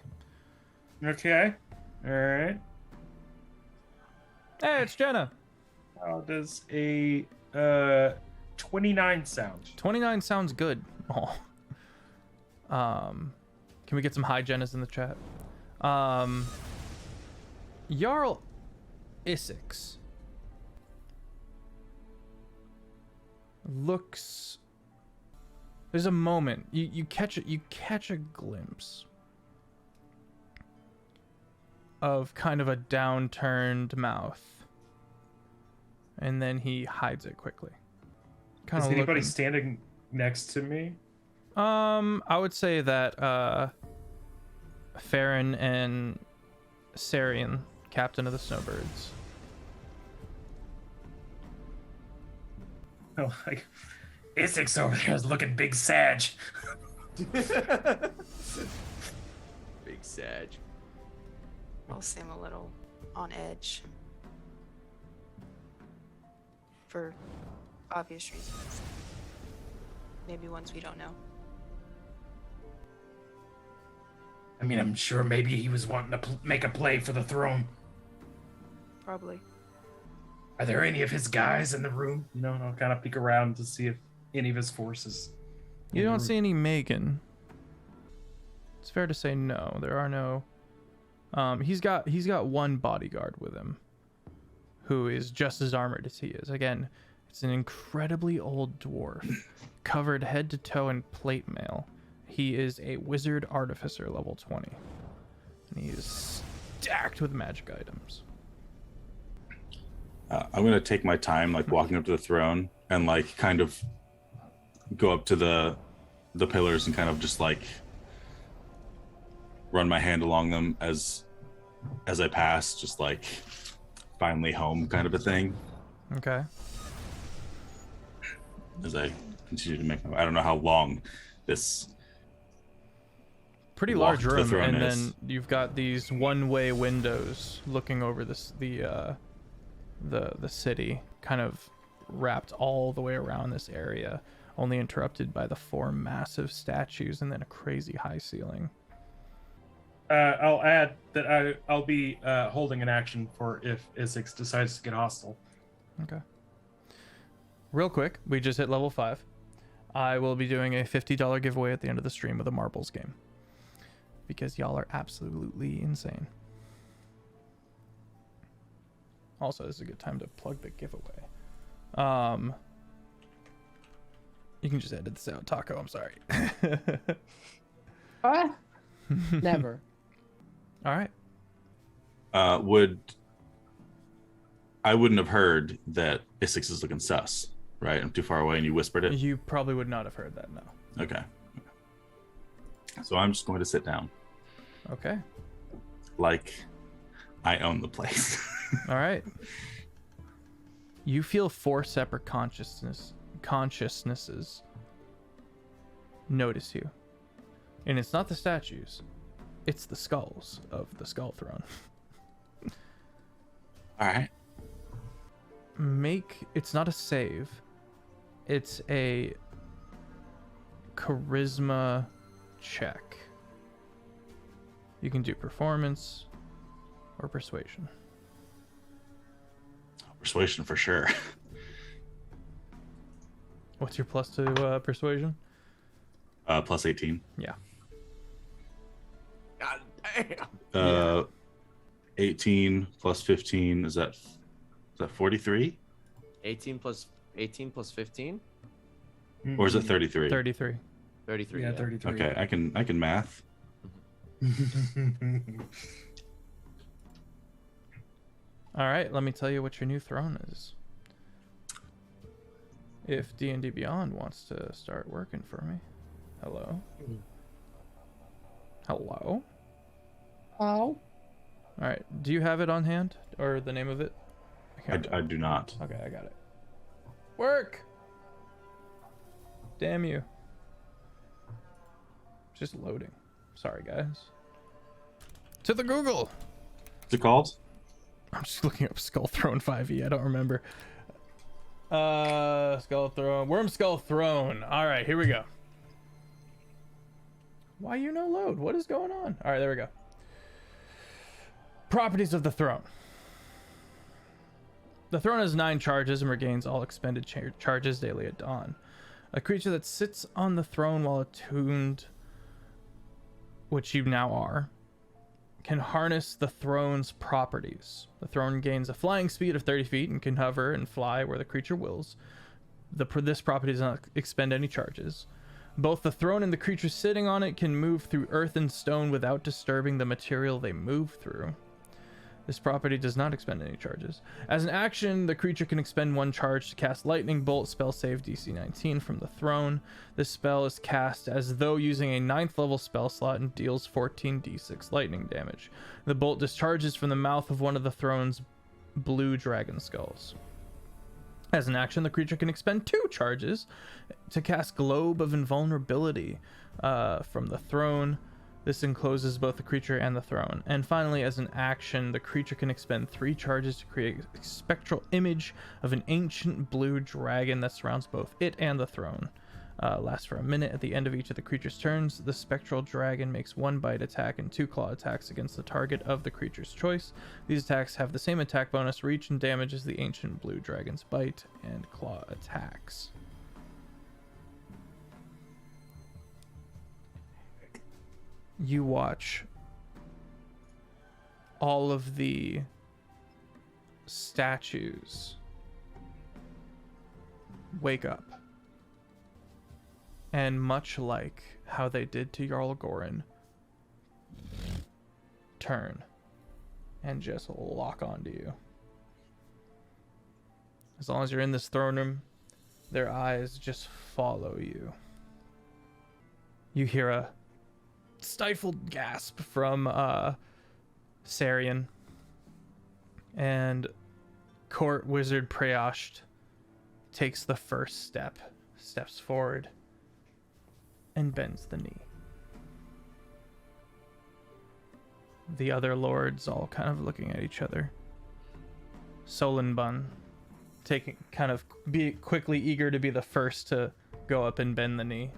Okay. All right. Hey, it's Jenna. How does a 29 sound? 29 sounds good. Oh. Can we get some high Jennas in the chat? Jarl Isix looks. There's a moment you catch a glimpse of kind of a downturned mouth, and then he hides it quickly. Kind Is of anybody looking. standing next to me? I would say that Farron and Sarian, captain of the Snowbirds. Oh, like Isix over there is looking big sag. Big Sag. I'll seem a little on edge. For obvious reasons. Maybe ones we don't know. I mean, I'm sure maybe he was wanting to make a play for the throne. Probably. Are there any of his guys in the room? No, I'll kind of peek around to see if any of his forces. You don't see any Megan. It's fair to say no. There are no. He's got one bodyguard with him, who is just as armored as he is. Again, it's an incredibly old dwarf, covered head to toe in plate mail. He is a wizard artificer level 20, and he is stacked with magic items. I'm gonna take my time, like walking up to the throne, and like kind of go up to the pillars and kind of just like run my hand along them as I pass, just like finally home kind of a thing. Okay. As I continue to make I don't know how long this Pretty walk large to the room, throne and is. then you've got these one-way windows looking over the city, kind of wrapped all the way around this area, only interrupted by the 4 massive statues and then a crazy high ceiling. I'll add that I'll be holding an action for if Isix decides to get hostile. Okay. Real quick, we just hit level 5. I will be doing a $50 giveaway at the end of the stream with a marbles game. because y'all are absolutely insane. Also, this is a good time to plug the giveaway. You can just edit this out, Taco. I'm sorry. What? Never. All right. I wouldn't have heard that Isix is looking sus, right? I'm too far away and you whispered it? You probably would not have heard that, no. Okay. So I'm just going to sit down. Okay. Like I own the place. All right. You feel 4 separate consciousnesses notice you. And it's not the statues. It's the skulls of the Skull Throne. All right. It's not a save. It's a charisma check. You can do performance or persuasion. Persuasion for sure. What's your plus to persuasion? Plus 18. Yeah. God damn. 18 plus 15 is that 43? 18 plus 15? Or is it 33? 33. 33. Yeah, 33. Okay, I can math. All right, let me tell you what your new throne is. If D&D Beyond wants to start working for me. Hello? Hello? Oh. All right, do you have it on hand? Or the name of it? I do not. Okay, I got it. Work! Damn you. Just loading. Sorry, guys. To the Google! What's it called? I'm just looking up Skull Throne 5e. I don't remember. Skull Throne. Worm Skull Throne. All right, here we go. Why you no load? What is going on? All right, there we go. Properties of the throne. The throne has 9 charges and regains all expended charges daily at dawn. A creature that sits on the throne while attuned, which you now are, can harness the throne's properties. The throne gains a flying speed of 30 feet and can hover and fly where the creature wills. This property does not expend any charges. Both the throne and the creature sitting on it can move through earth and stone without disturbing the material they move through. This property does not expend any charges. As an action, the creature can expend 1 charge to cast Lightning Bolt, spell save DC 19 from the throne. This spell is cast as though using a 9th level spell slot and deals 14d6 lightning damage. The bolt discharges from the mouth of one of the throne's blue dragon skulls. As an action, the creature can expend 2 charges to cast Globe of Invulnerability from the throne. This encloses both the creature and the throne. And finally, as an action, the creature can expend 3 charges to create a spectral image of an ancient blue dragon that surrounds both it and the throne. Lasts for a minute. At the end of each of the creature's turns, the spectral dragon makes 1 bite attack and 2 claw attacks against the target of the creature's choice. These attacks have the same attack bonus, reach, and damage as the ancient blue dragon's bite and claw attacks. You watch all of the statues wake up. And much like how they did to Jarl Gorin, turn and just lock onto you. As long as you're in this throne room, their eyes just follow you. You hear a stifled gasp from Sarian, and Court Wizard Preosht takes the first steps forward and bends the knee. The other lords all kind of looking at each other. Solinbun quickly eager to be the first to go up and bend the knee.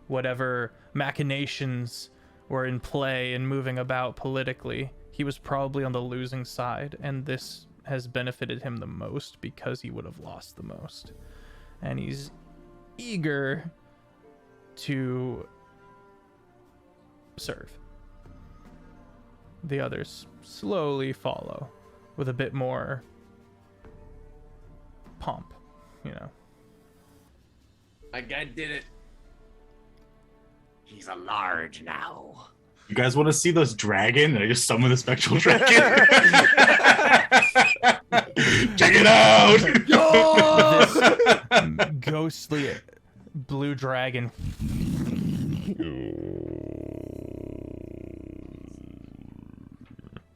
Whatever machinations were in play and moving about politically, he was probably on the losing side, and this has benefited him the most because he would have lost the most. And he's eager to serve. the others slowly follow with a bit more pomp, you know. My guy did it. He's a large now. You guys want to see this dragon? I just summoned the spectral dragon. Check it out! This ghostly blue dragon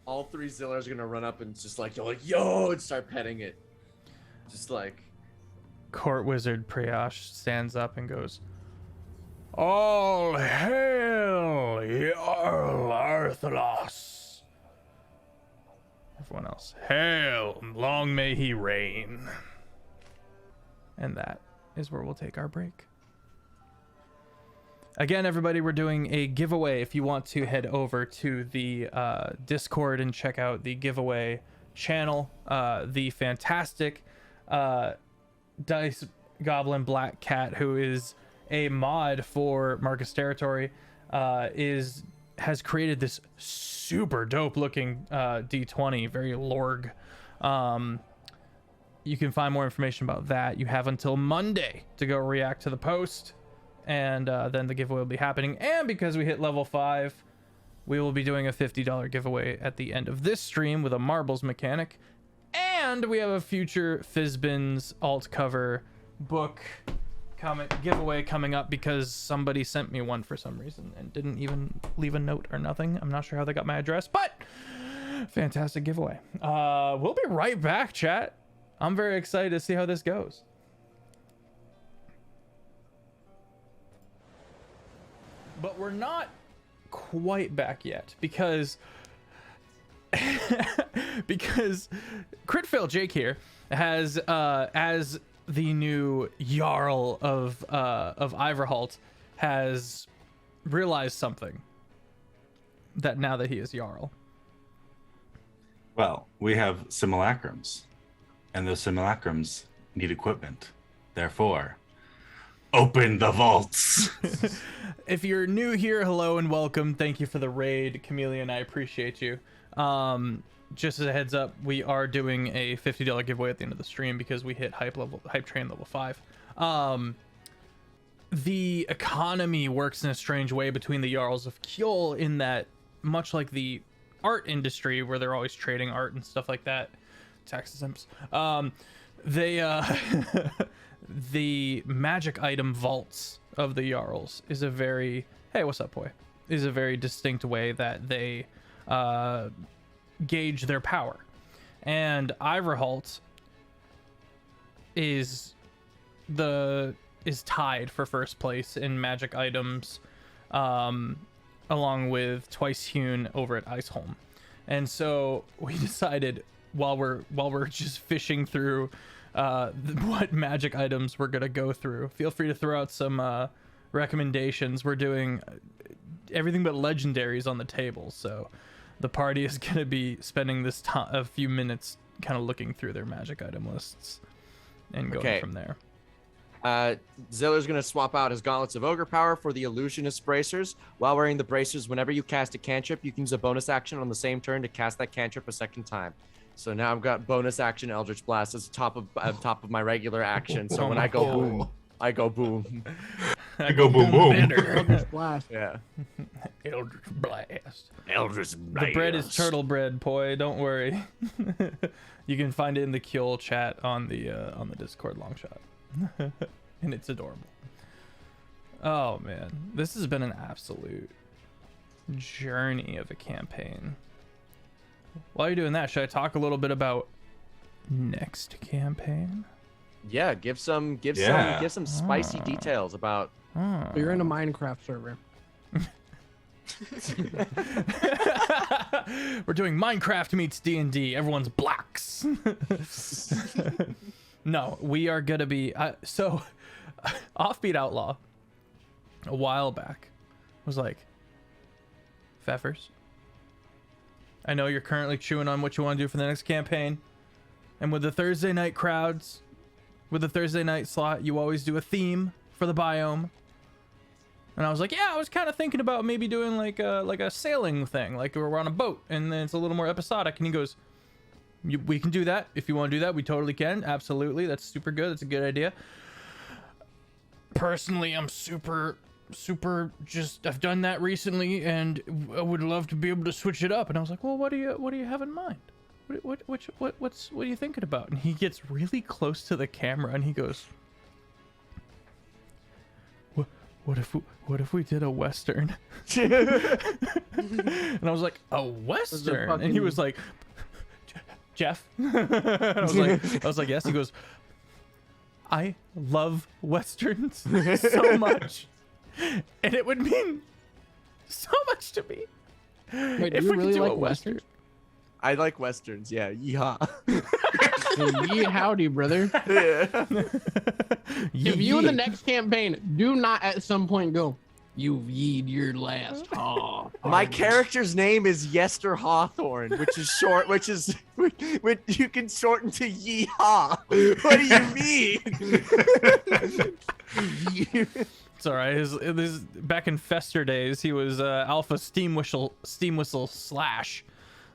All three Zillers are gonna run up and just like, yo, and start petting it. Just like, court wizard Priyash stands up and goes, "All hail, Jarl Arthalos." Everyone else, "Hail, long may he reign." And that is where we'll take our break. Again, everybody, we're doing a giveaway. If you want to head over to the Discord and check out the giveaway channel, the fantastic Dice Goblin Black Cat, who is a mod for Marcus Territory, has created this super dope looking D20, very Lorg. You can find more information about that. You have until Monday to go react to the post, and then the giveaway will be happening. And because we hit level 5, we will be doing a $50 giveaway at the end of this stream with a marbles mechanic. And we have a future Fizbin's alt cover book giveaway coming up, because somebody sent me one for some reason and didn't even leave a note or nothing. I'm not sure how they got my address, but fantastic giveaway. We'll be right back, chat. I'm very excited to see how this goes. But we're not quite back yet, because Critfail Jake here has as the new Jarl of Iverholt, has realized something that now that he is Jarl. Well, we have simulacrums, and those simulacrums need equipment. Therefore, open the vaults. If you're new here, hello and welcome. Thank you for the raid, Chameleon. I appreciate you. Just as a heads up, we are doing a $50 giveaway at the end of the stream because we hit hype train level 5. The economy works in a strange way between the Jarls of Kjol, in that, much like the art industry where they're always trading art and stuff like that, tax exempts, the magic item vaults of the Jarls is a very, hey, what's up, boy, is a very distinct way that they gauge their power. And Iverholt is tied for first place in magic items, along with Twice Hewn over at Iceholm. And so we decided, while we're just fishing through what magic items we're gonna go through, feel free to throw out some recommendations. We're doing everything but legendaries on the table, so the party is gonna be spending this a few minutes kind of looking through their magic item lists and going from there. Ziller's going to swap out his Gauntlets of Ogre Power for the Illusionist Bracers. While wearing the bracers, whenever you cast a cantrip, you can use a bonus action on the same turn to cast that cantrip a second time. So now I've got bonus action Eldritch Blast as top of my regular action. So when I go boom, I go boom. I go boom boom. Eldritch Blast. Yeah. Eldritch Blast. Eldritch Blast. The bread is turtle bread, boy. Don't worry. You can find it in the Kjol chat on the Discord Longshot. And it's adorable. Oh man, this has been an absolute journey of a campaign. While you're doing that, should I talk a little bit about next campaign? Yeah, give some spicy details about. You're in a Minecraft server. We're doing Minecraft meets D&D. Everyone's blocks. No, we are gonna be so Offbeat Outlaw a while back was like, Feffers, I know you're currently chewing on what you want to do for the next campaign, and with the Thursday night crowds, with the Thursday night slot, you always do a theme for the biome. And I was like, yeah, I was kind of thinking about maybe doing like a sailing thing, like we're on a boat, and then it's a little more episodic. And he goes, we can do that. If you want to do that, we totally can. Absolutely. That's super good. That's a good idea. Personally, I'm super just, I've done that recently, and I would love to be able to switch it up. And I was like, well, what do you have in mind? What are you thinking about? And he gets really close to the camera and he goes, what if we did a Western? And I was like, a Western? And he was like, Jeff? I was like, yes. He goes, I love Westerns so much. And it would mean so much to me. Wait, do you really like Westerns? I like Westerns, yeah. Yeehaw. Yee howdy, brother. Yeah. If you in the next campaign do not at some point go, you've yeed your last haw. My character's name is Yester Hawthorne, which is short, which you can shorten to Yeehaw. What do you mean? It's all right. His back in Fester days, he was Alpha Steam Whistle Slash,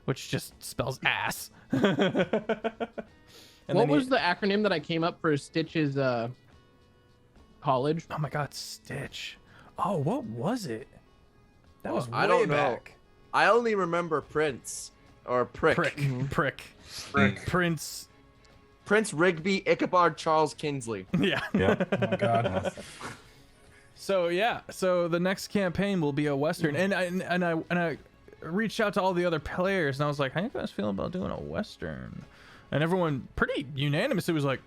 which just spells ass. What was the acronym that I came up for Stitch's college? Oh my God, Stitch. Oh, what was it? That was way I don't know. back. I only remember Prince or Prick. Prick. Prince Rigby Ichabod Charles Kingsley. Yeah. Yeah. Oh my God. So the next campaign will be a Western, and I reached out to all the other players, and I was like, how you guys feel about doing a Western? And everyone pretty unanimously was like,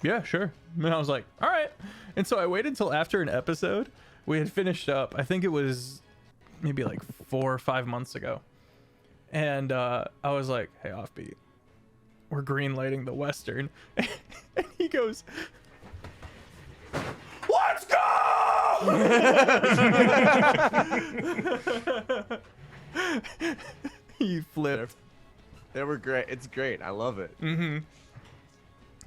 yeah, sure. And I was like, all right. And so I waited until after an episode. We had finished up. I think it was maybe like 4 or 5 months ago. And I was like, hey, Offbeat, we're green lighting the Western. And he goes, let's go! He flipped. They were great. It's great. I love it. Mm-hmm.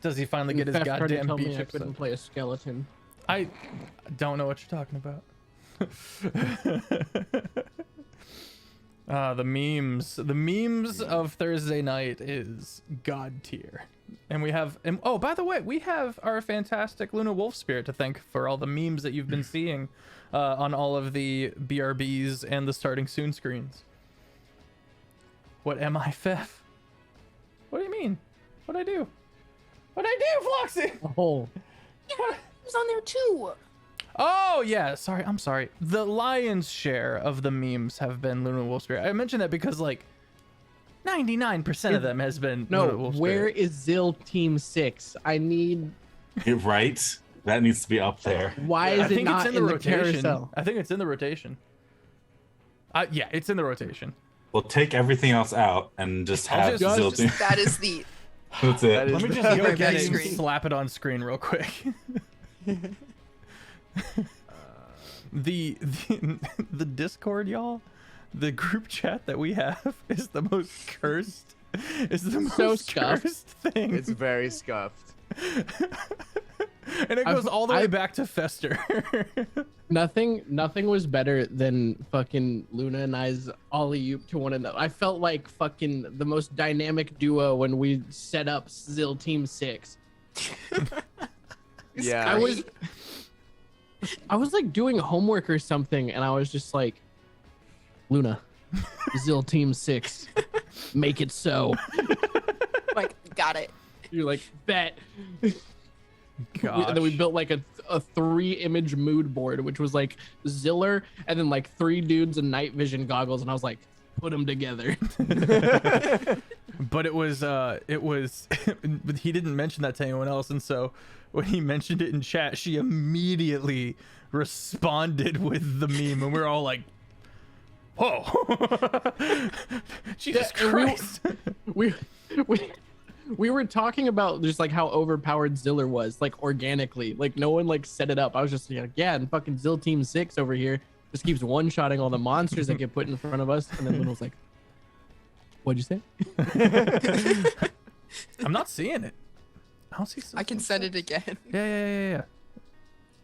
Does he finally get his Fef tried to goddamn tell me beach I couldn't episode? play a skeleton. I don't know what you're talking about. The memes of Thursday night is god tier. And we have, and oh, by the way, we have our fantastic Luna Wolf Spirit to thank for all the memes that you've been seeing on all of the BRBs and the starting soon screens. What am I, Feff? What do you mean? What'd I do? What'd I do, Floxy? Oh, It was on there too. Oh, yeah. Sorry. I'm sorry. The lion's share of the memes have been Luna Wolf Spirit. I mentioned that because, like, 99% of them has been Luna no, Wolf where Spirit. is Zill Team 6? I need... You're right. That needs to be up there. Why I is it think not it's in the rotation. carousel? I think it's in the rotation. Yeah, it's in the rotation. We'll take everything else out and just I'll have just- Zilty. That is the That's it. That is- Let me just go Right get back it and screen. slap it on screen real quick. the Discord, y'all, the group chat that we have is the most cursed. Is the most So scuffed. cursed thing. It's very scuffed. And it goes all the way back to Fester. Nothing was better than fucking Luna and I's alley-oop to one another. I felt like fucking the most dynamic duo when we set up Zill Team 6. Yeah. I was like doing homework or something, and I was just like, Luna, Zill Team 6, make it so. like got it. You're like, bet. Gosh. And then we built like a 3-image mood board, which was like Ziller and then like 3 dudes in night vision goggles, and I was like, put them together. But it was but he didn't mention that to anyone else, and so when he mentioned it in chat, she immediately responded with the meme, and we were all like, whoa. Jesus Yeah, and Christ. we were talking about just like how overpowered Ziller was, like organically, like no one like set it up. I was just like, yeah, and fucking Zill Team 6 over here just keeps one-shotting all the monsters that get put in front of us. And then Luna was like, what'd you say? I'm not seeing it. I don't see I can send it again. Yeah.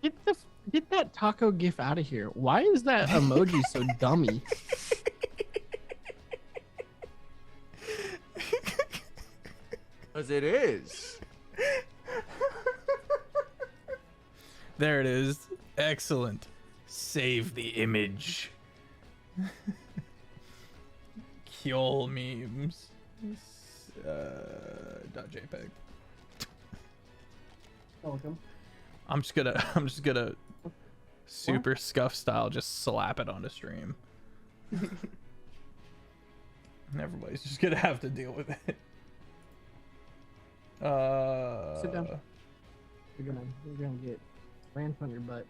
Get the Get that taco gif out of here. Why is that emoji so dummy? Because it is. There it is. Excellent. Save the image. Kjol memes. .jpg. Welcome. I'm just gonna super scuff style just slap it onto stream. And everybody's just gonna have to deal with it. Sit down. You're gonna get rants on your butt.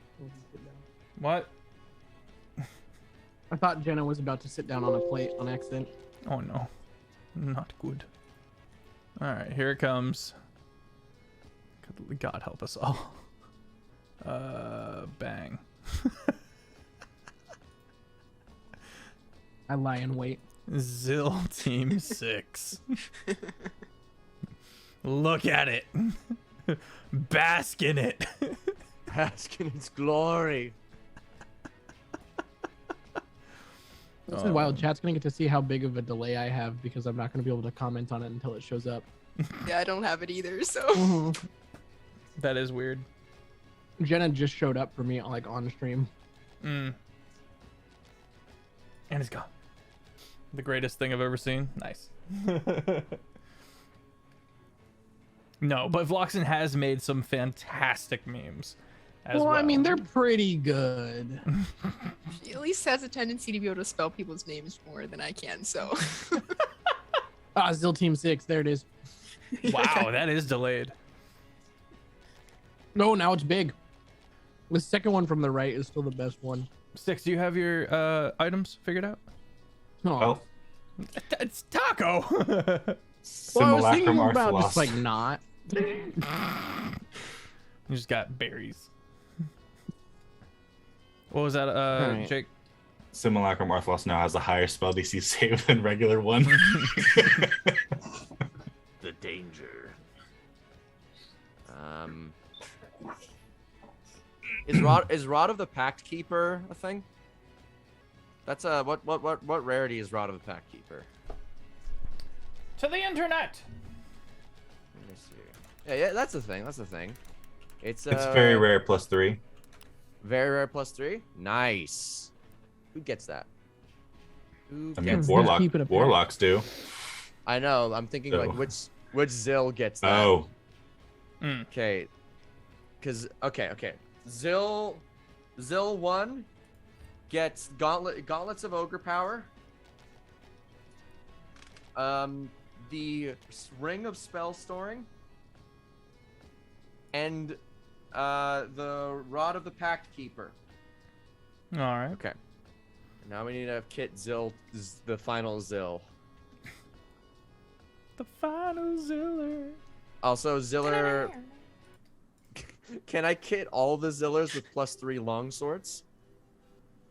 Sit down. What? I thought Jenna was about to sit down on a plate on accident. Oh no. Not good. Alright, here it comes. God help us all. Bang. I lie in wait. Zill Team 6. Look at it. Bask in it. Bask in its glory. This is wild. Chat's gonna get to see how big of a delay I have because I'm not gonna be able to comment on it until it shows up. Yeah, I don't have it either, so. That is weird. Jenna just showed up for me like on stream. And it's gone. The greatest thing I've ever seen. Nice. No, but Vloxen has made some fantastic memes. Well, I mean, they're pretty good. She at least has a tendency to be able to spell people's names more than I can, so. Zill Team 6. There it is. Wow, that is delayed. No, now it's big. The second one from the right is still the best one. Six, do you have your items figured out? Oh. Well, It's taco. Well, I was simulacrum thinking are about lost. just like not. You just got berries. What was that, Alright. Jake? Simulacrum Orthlos now has a higher spell DC save than regular one. The danger. Is Rod of the Pact Keeper a thing? That's what rarity is Rod of the Pact Keeper? To the internet. Let me see. Yeah, that's a thing. That's a thing. It's It's very rare +3. Very rare +3. Nice. Who gets that? Who I mean, gets Warlock- that? keep it a pack. warlocks do. I know. I'm thinking So- like which Zill gets that. Oh, Okay. Cause okay. Zill 1 gets gauntlets of ogre power. The ring of spell storing. And the rod of the pact keeper. All right. Okay. Now we need to kit Zill, the final Zill. The final Ziller. Also, Ziller. Can I kit all the Zillers with +3 long swords?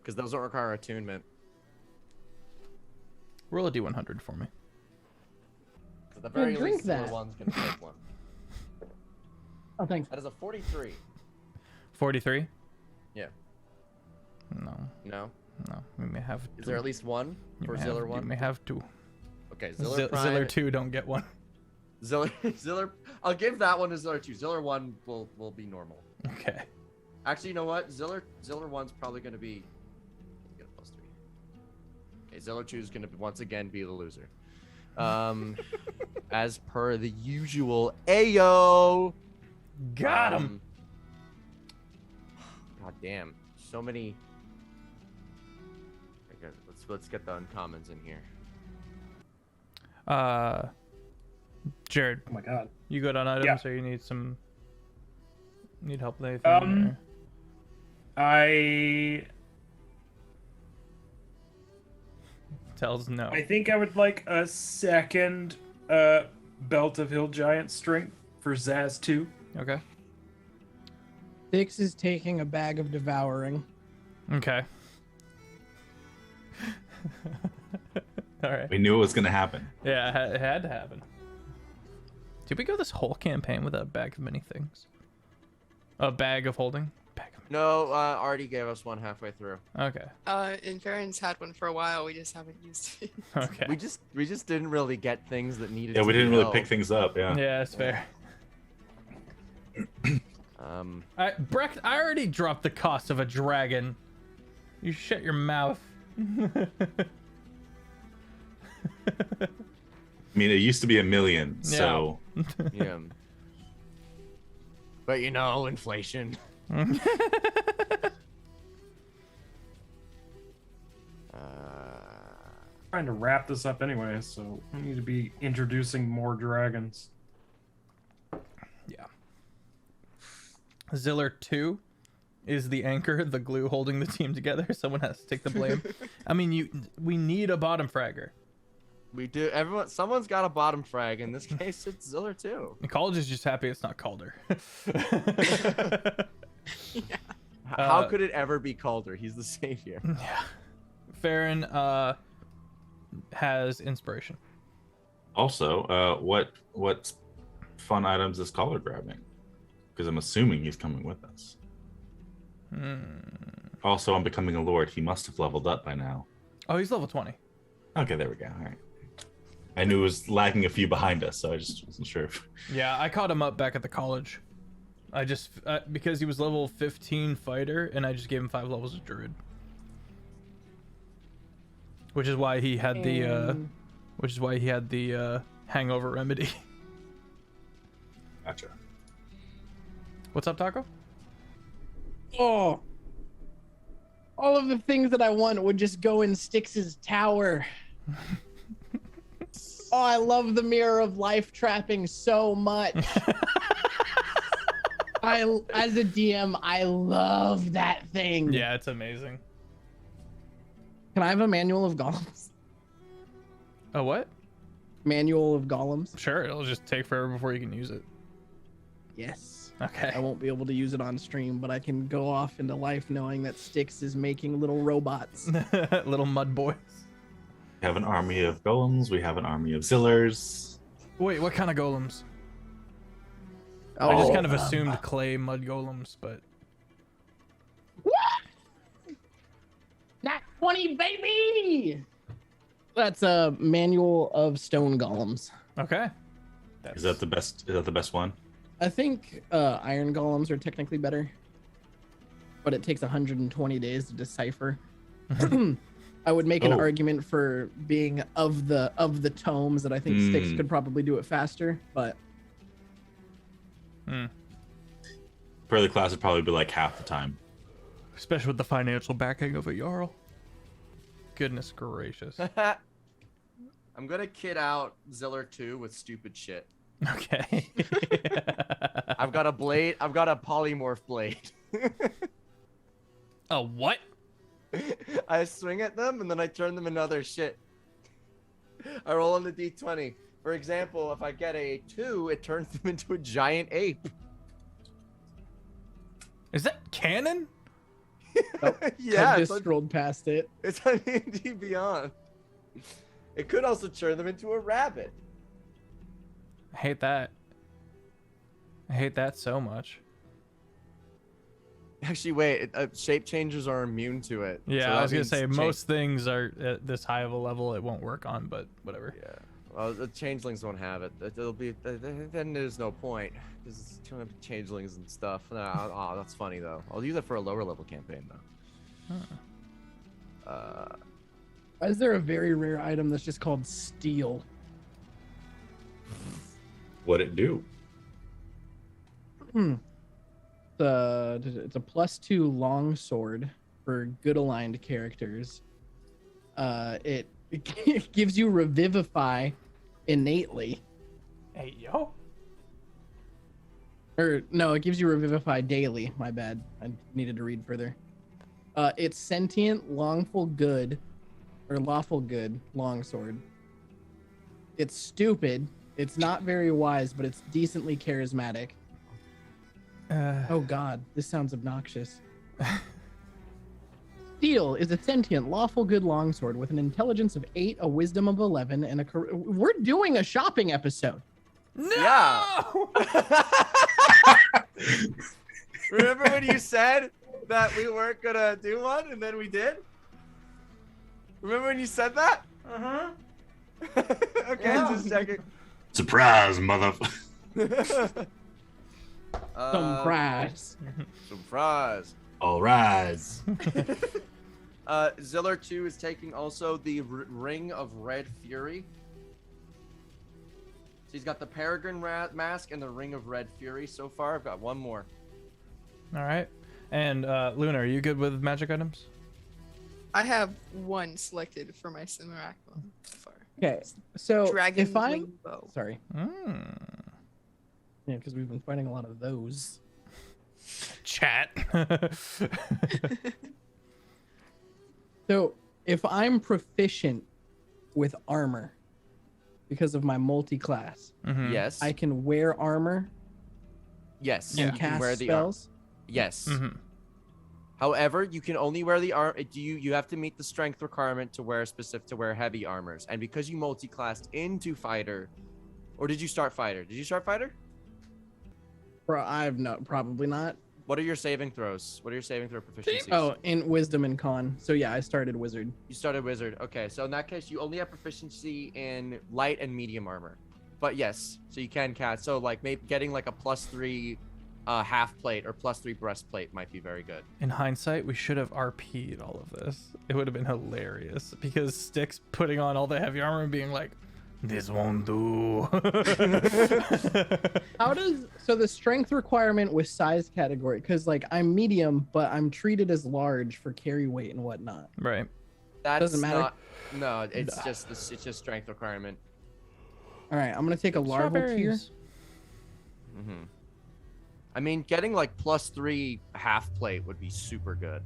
Because those don't require attunement. Roll a d100 for me. At the very drink least, Ziller that. 1's gonna take one. Oh, thanks. That is a 43. 43? Yeah. No, No. we may have. Is there at least one you for may Ziller have, 1? You may have two. Okay, Ziller Prime. Ziller 2 don't get one. Ziller. I'll give that one to Ziller 2. Ziller 1 will be normal. Okay. Actually, you know what? Ziller 1's probably gonna be. Get a +3. Okay, Ziller 2 is gonna once again be the loser. As per the usual. Ayo. Got him. God damn, so many. Okay, let's get the uncommons in here. Jared, Oh my god. you good on items, Yeah. or you need help with anything? or- I Tells no. think I would like a second Belt of Hill Giant Strength for Zaz 2. Okay. Six is taking a bag of devouring. Okay. All right. we knew it was gonna happen. Yeah, it had to happen. Did we go this whole campaign with a bag of many things? A bag of holding? Bag of No, already gave us one halfway through. Okay. And Farron's had one for a while. We just haven't used it. Okay. We just didn't really get things that needed. Yeah, to we be didn't really held. pick things up. Yeah. Yeah, that's fair. Brecht, I already dropped the cost of a dragon. You shut your mouth. I mean, it used to be 1 million, so Yeah. But you know, inflation. Trying to wrap this up anyway, so we need to be introducing more dragons. Yeah. Ziller 2 is the anchor, the glue holding the team together. Someone has to take the blame. I mean, we need a bottom fragger. We do. Someone's got a bottom frag. In this case, it's Ziller too. And college is just happy it's not Calder. How could it ever be Calder? He's the savior. Yeah. Farron has inspiration. also, what fun items is Caller grabbing? Because I'm assuming he's coming with us. Also, I'm becoming a lord. He must have leveled up by now. Oh, he's level 20. Okay, there we go. All right. I knew it was lagging a few behind us, so I just wasn't sure if... Yeah, I caught him up back at the college. I just because he was level 15 fighter, and I just gave him 5 levels of druid. Which is why he had the hangover remedy. Gotcha. What's up, Taco? Oh, all of the things that I want would just go in Styx's tower. Oh, I love the Mirror of Life trapping so much. As a DM, I love that thing. Yeah, it's amazing. Can I have a manual of golems? Oh, what? Manual of golems? Sure, it'll just take forever before you can use it. Yes. Okay. I won't be able to use it on stream, but I can go off into life knowing that Styx is making little robots. Little mud boys. We have an army of golems. We have an army of zillers. Wait, what kind of golems? Oh, I just kind of assumed clay mud golems, but... Nat 20, baby! That's a manual of stone golems. Okay. Is that the best? Is that the best one? I think iron golems are technically better, but it takes 120 days to decipher. I would make an argument for being of the tomes that I think Styx could probably do it faster, but For the class, it'd probably be like half the time. Especially with the financial backing of a Jarl. Goodness gracious. I'm gonna kid out Ziller 2 with stupid shit. Okay. I've got a blade. I've got a polymorph blade. A what? I swing at them and then I turn them into other shit. I roll on the d20. For example, if I get a 2, it turns them into a giant ape. Is that canon? Yeah, I it's just scrolled past it. It's on D&D Beyond. It could also turn them into a rabbit. I hate that. I hate that so much. Actually, wait. Shape changers are immune to it. Yeah, so I was that gonna say means most things are at this high of a level it won't work on, but whatever. Yeah. Well, the changelings won't have it. It'll be then there's no point. There's gonna be changelings and stuff. Oh, that's funny though. I'll use it for a lower level campaign though. Why is there a very rare item that's just called steel? What'd it do? It's a +2 longsword for good aligned characters. It gives you revivify innately. Hey yo. Or no, it gives you revivify daily. My bad. I needed to read further. It's sentient, lawful good longsword. It's stupid. It's not very wise, but it's decently charismatic. Oh god, this sounds obnoxious. Steel is a sentient, lawful good longsword with an intelligence of 8, a wisdom of 11, and we're doing a shopping episode. No! Yeah. Remember when you said that we weren't gonna do one, and then we did? Remember when you said that? Uh-huh. Okay, just checking. Surprise, motherfucker. Surprise. Surprise. All rise. Ziller 2 is taking also the Ring of Red Fury. So he's got the Peregrine Mask and the Ring of Red Fury so far. I've got one more. All right. And Luna, are you good with magic items? I have one selected for my Simulacrum so far. Okay, so Dragon if I'm Wing Bow. sorry, yeah, because we've been fighting a lot of those. Chat. So if I'm proficient with armor because of my multi-class, Mhm. Yes. I can wear armor Yes. and You can cast wear the spells. Yes. Mhm. However, you can only wear the arm. You have to meet the strength requirement to wear heavy armors. And because you multi-classed into fighter, or did you start fighter? Did you start fighter? I've not, probably not. What are your saving throws? What are your saving throw proficiencies? Oh, in wisdom and con. So yeah, I started wizard. You started wizard. Okay, so in that case, you only have proficiency in light and medium armor. But yes, so you can cast. So like maybe getting like a +3 half plate or +3 breastplate might be very good. In hindsight, we should have RP'd all of this. It would have been hilarious because Styx putting on all the heavy armor and being like, "This won't do." How does so the strength requirement with size category? Because like I'm medium, but I'm treated as large for carry weight and whatnot. Right. That's Doesn't matter? No, it's just strength requirement. All right, I'm gonna take a larval tier. Strawberries. Mm-hmm. I mean, getting like +3 half plate would be super good.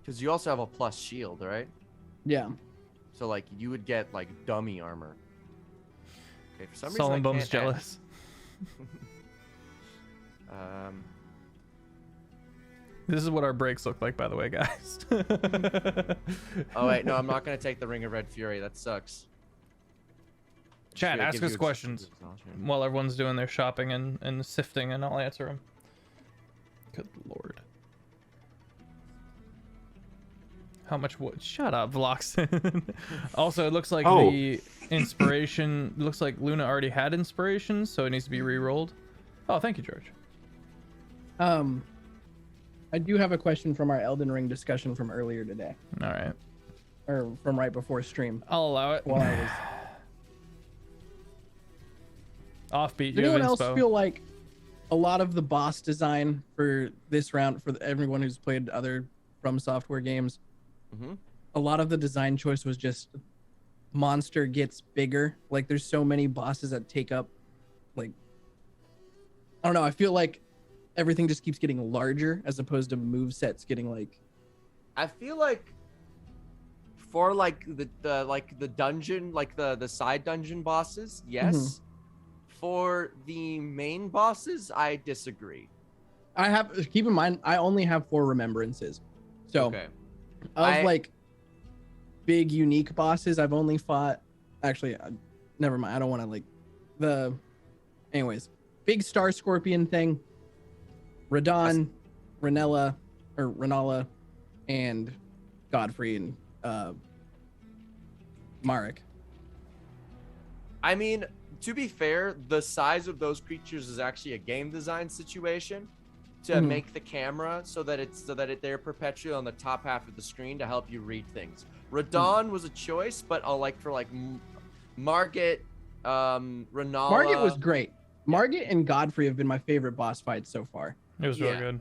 Because you also have a plus shield, right? Yeah. So like you would get like dummy armor. Okay, for some reason Sullen I Bum's can't jealous. This is what our breaks look like, by the way, guys. Oh wait, no, I'm not gonna take the Ring of Red Fury. That sucks. Chat, Fury ask gives us you questions exhaustion. while everyone's doing their shopping and sifting, and I'll answer them. Good lord. How much wood? Shut up, Vloxen. Also, it looks like the inspiration looks like Luna already had inspiration, so it needs to be re-rolled. Oh, thank you, George. I do have a question from our Elden Ring discussion from earlier today, All right, or from right before stream. I'll allow it. While I was. Offbeat, Does you have anyone else inspo. feel like a lot of the boss design for this round, for everyone who's played other From Software games, Mhm. a lot of the design choice was just monster gets bigger. Like there's so many bosses that take up, like, I don't know. I feel like everything just keeps getting larger as opposed to move sets getting like. I feel like for like the dungeon, like the side dungeon bosses, yes. For the main bosses, I disagree. I have keep in mind I only have 4 remembrances, so Okay. of like big unique bosses I've only fought. Actually, never mind. I don't want to like the. Anyways, big star scorpion thing. Radon, Renala, and Godfrey and Marek. I mean, to be fair, the size of those creatures is actually a game design situation to make the camera so that they're perpetually on the top half of the screen to help you read things. Radon was a choice, but like for like Margit, Renala. Margit was great. Margit and Godfrey have been my favorite boss fights so far. It was really good.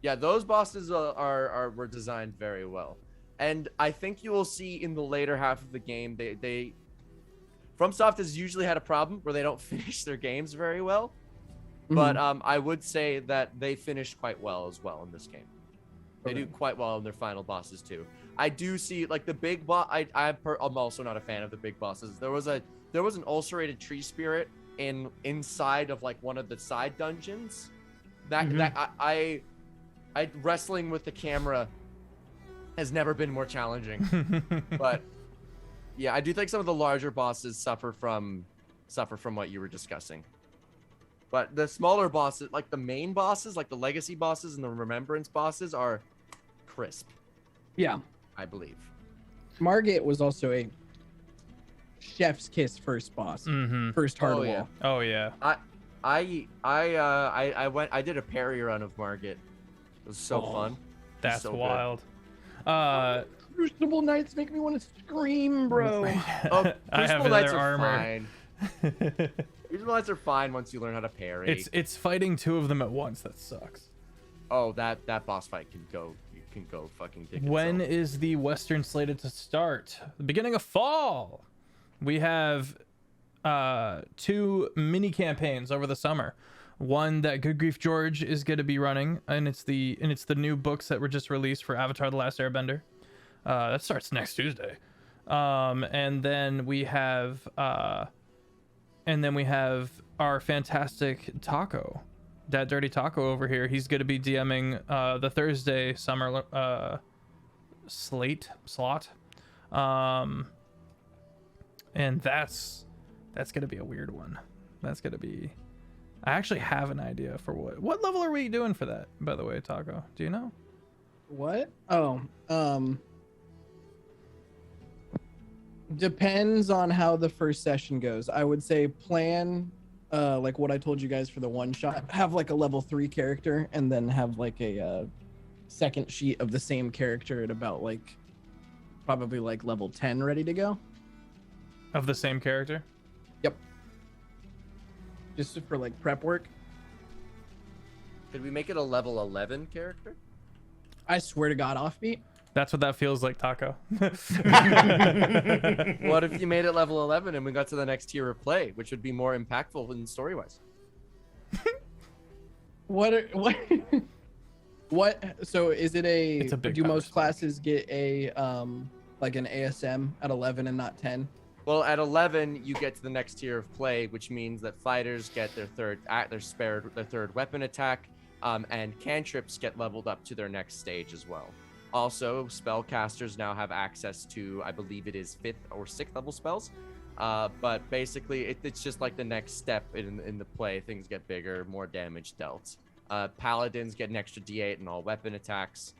Yeah, those bosses were designed very well, and I think you will see in the later half of the game they FromSoft has usually had a problem where they don't finish their games very well, but I would say that they finished quite well as well in this game. They do quite well in their final bosses too. I do see like the big boss. I'm also not a fan of the big bosses. There was an ulcerated tree spirit inside of like one of the side dungeons. That I wrestling with the camera has never been more challenging, but. Yeah, I do think some of the larger bosses suffer from what you were discussing. But the smaller bosses, like the main bosses, like the legacy bosses and the remembrance bosses, are crisp. Yeah. I believe. Margit was also a chef's kiss first boss. Mm-hmm. First hard Oh, wall. yeah. Oh yeah. I did a parry run of Margit. It was so fun. That's so good. wild. Crucible Knights make me want to scream, bro. Oh, I have Crucible Knights another are armor. fine. Crucible Knights are fine once you learn how to parry. It's fighting two of them at once. That sucks. Oh, that boss fight can go fucking dick When itself. is the Western slated to start? The beginning of fall. We have 2 mini campaigns over the summer. One that GoodGriefGeorge is going to be running, and it's the new books that were just released for Avatar: The Last Airbender. That starts next Tuesday. And then we have our fantastic Taco, DatDirtyTaco over here. He's going to be DMing the Thursday summer slot. And that's going to be a weird one. That's going to be... I actually have an idea for what level are we doing for that, by the way, Taco? Do you know? What? Oh, depends on how the first session goes. I would say plan, like what I told you guys for the one shot. Have like a level 3 character, and then have like a second sheet of the same character at about like probably like level 10 ready to go. Of the same character? Yep. Just for like prep work. Could we make it a level 11 character? I swear to God, Offbeat. That's what that feels like, Taco. What if you made it level 11 and we got to the next tier of play, which would be more impactful in story-wise? What? So is it It's a big do most conversation. classes get a like an ASM at 11 and not 10? Well, at 11, you get to the next tier of play, which means that fighters get their third weapon attack, and cantrips get leveled up to their next stage as well. Also, spellcasters now have access to, I believe it is 5th or 6th level spells. But basically, it's just like the next step in the play. Things get bigger, more damage dealt. Paladins get an extra D8 in all weapon attacks.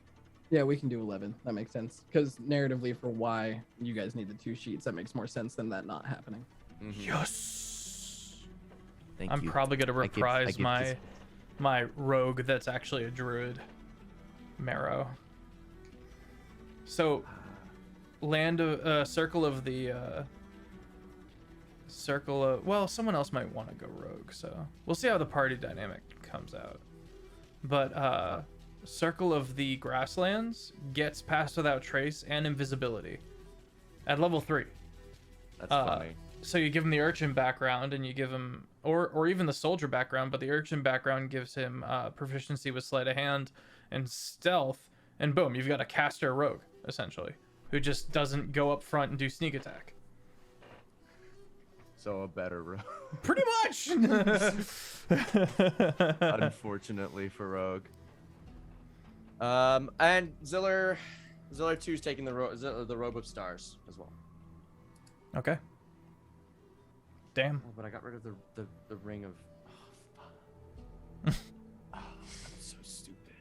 Yeah, we can do 11. That makes sense. Because narratively, for why you guys need the 2 sheets, that makes more sense than that not happening. Mhm. Yes. Thank I'm you. probably gonna I give reprise this- my rogue that's actually a druid, Marrow. So, circle of well, someone else might want to go rogue, so we'll see how the party dynamic comes out. But Circle of the Grasslands gets Pass Without Trace and Invisibility at level 3. That's funny. So you give him the Urchin background, and you give him, or even the Soldier background, but the Urchin background gives him proficiency with Sleight of Hand and Stealth, and boom, you've got a caster rogue, essentially, who just doesn't go up front and do sneak attack. So a better rogue. Pretty much! Unfortunately for rogue. And Ziller 2 is taking the robe of stars as well. Okay. Damn. Oh, but I got rid of the ring of. Oh, fuck. I'm so stupid.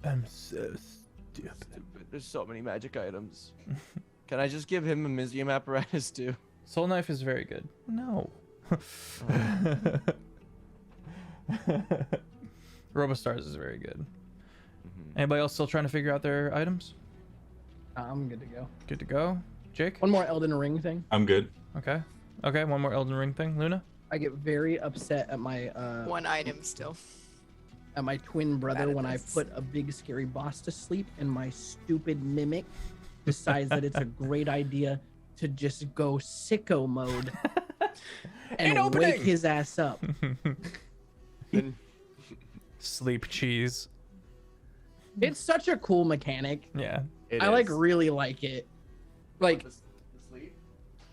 I'm so stupid. There's so many magic items. Can I just give him a museum apparatus too? Soul Knife is very good. No. Robostars is very good. Anybody else still trying to figure out their items? I'm good to go. Good to go. Jake? One more Elden Ring thing. I'm good. Okay. Okay, one more Elden Ring thing. Luna? I get very upset at my One item still. at my twin brother Bad when I advice. put a big scary boss to sleep and my stupid mimic decides that it's a great idea to just go sicko mode Ain't and opening! wake his ass up. Then Sleep cheese. It's such a cool mechanic. Yeah. I like really like it. Like the sleep.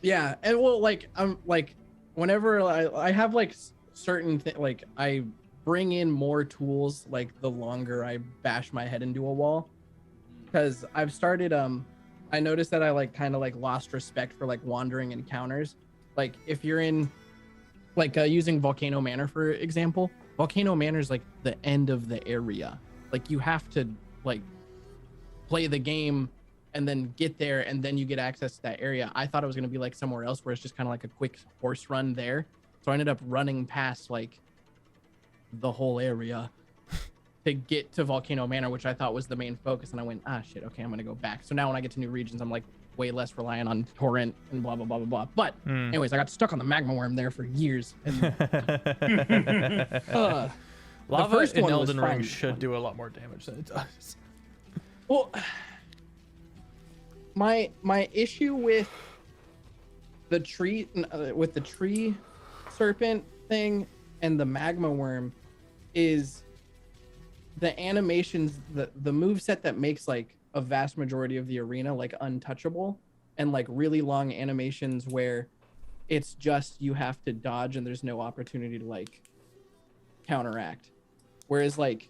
yeah, and well, like I'm like whenever I have like certain like I bring in more tools like the longer I bash my head into a wall, because I've started I noticed that I like kind of like lost respect for like wandering encounters. Like if you're in like using Volcano Manor for example, Volcano Manor is like the end of the area. Like you have to like play the game and then get there and then you get access to that area. I thought it was going to be like somewhere else where it's just kind of like a quick horse run there. So I ended up running past like the whole area to get to Volcano Manor, which I thought was the main focus. And I went, ah, shit, okay, I'm going to go back. So now when I get to new regions, I'm like way less reliant on torrent and blah, blah, blah, blah, blah. But anyways, I got stuck on the magma worm there for years. And, Lava first in one was Elden Ring fun. should do a lot more damage than it does. Well, my issue with the tree serpent thing and the magma worm is the animations, the moveset that makes like a vast majority of the arena like untouchable, and like really long animations where it's just you have to dodge and there's no opportunity to like counteract. Whereas like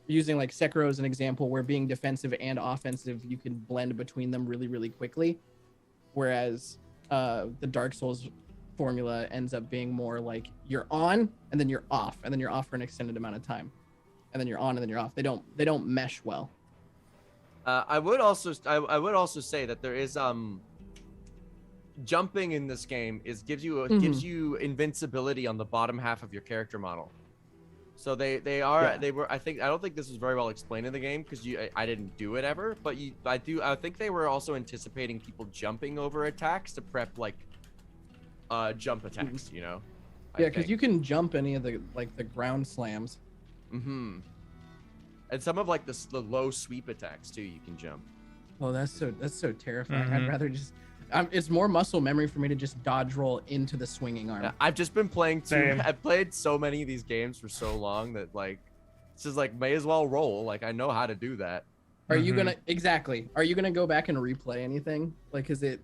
using like Sekiro as an example, where being defensive and offensive, you can blend between them really, really quickly. Whereas the Dark Souls formula ends up being more like you're on and then you're off, and then you're off for an extended amount of time, and then you're on and then you're off. They don't mesh well. I would also say that there is jumping in this game gives you invincibility on the bottom half of your character model. So I don't think this was very well explained in the game because I didn't do it ever, but I think they were also anticipating people jumping over attacks to prep like jump attacks, you know. Yeah, because you can jump any of the like the ground slams. Mm-hmm. And some of like the low sweep attacks too, you can jump. Oh, that's so terrifying. I'd rather just it's more muscle memory for me to just dodge roll into the swinging arm. Yeah, I've just been playing Same. I've played so many of these games for so long that like it's just like may as well roll. Like I know how to do that. Are you gonna Are you gonna go back and replay anything? Like, is it?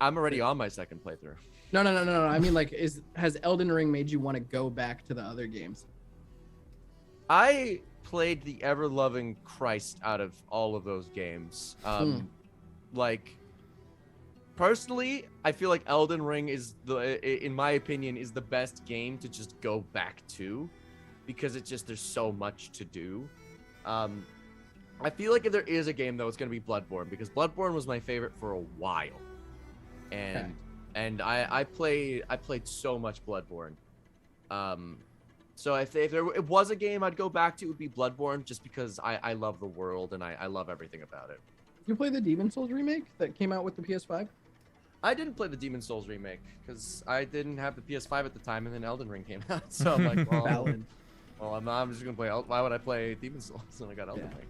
I'm already on my second playthrough. No. I mean, like, has Elden Ring made you want to go back to the other games? I played the ever-loving Christ out of all of those games. Like, personally, I feel like Elden Ring is in my opinion, is the best game to just go back to, because there's so much to do. I feel like if there is a game though, it's gonna be Bloodborne, because Bloodborne was my favorite for a while, and I played so much Bloodborne. So if there was a game I'd go back to, it would be Bloodborne, just because I love the world and I love everything about it. You play the Demon Souls remake that came out with the PS5? I didn't play the Demon Souls remake because I didn't have the PS5 at the time, and then Elden Ring came out. So I'm like, well, Valid. I'm just gonna play. Why would I play Demon Souls when I got Elden Ring?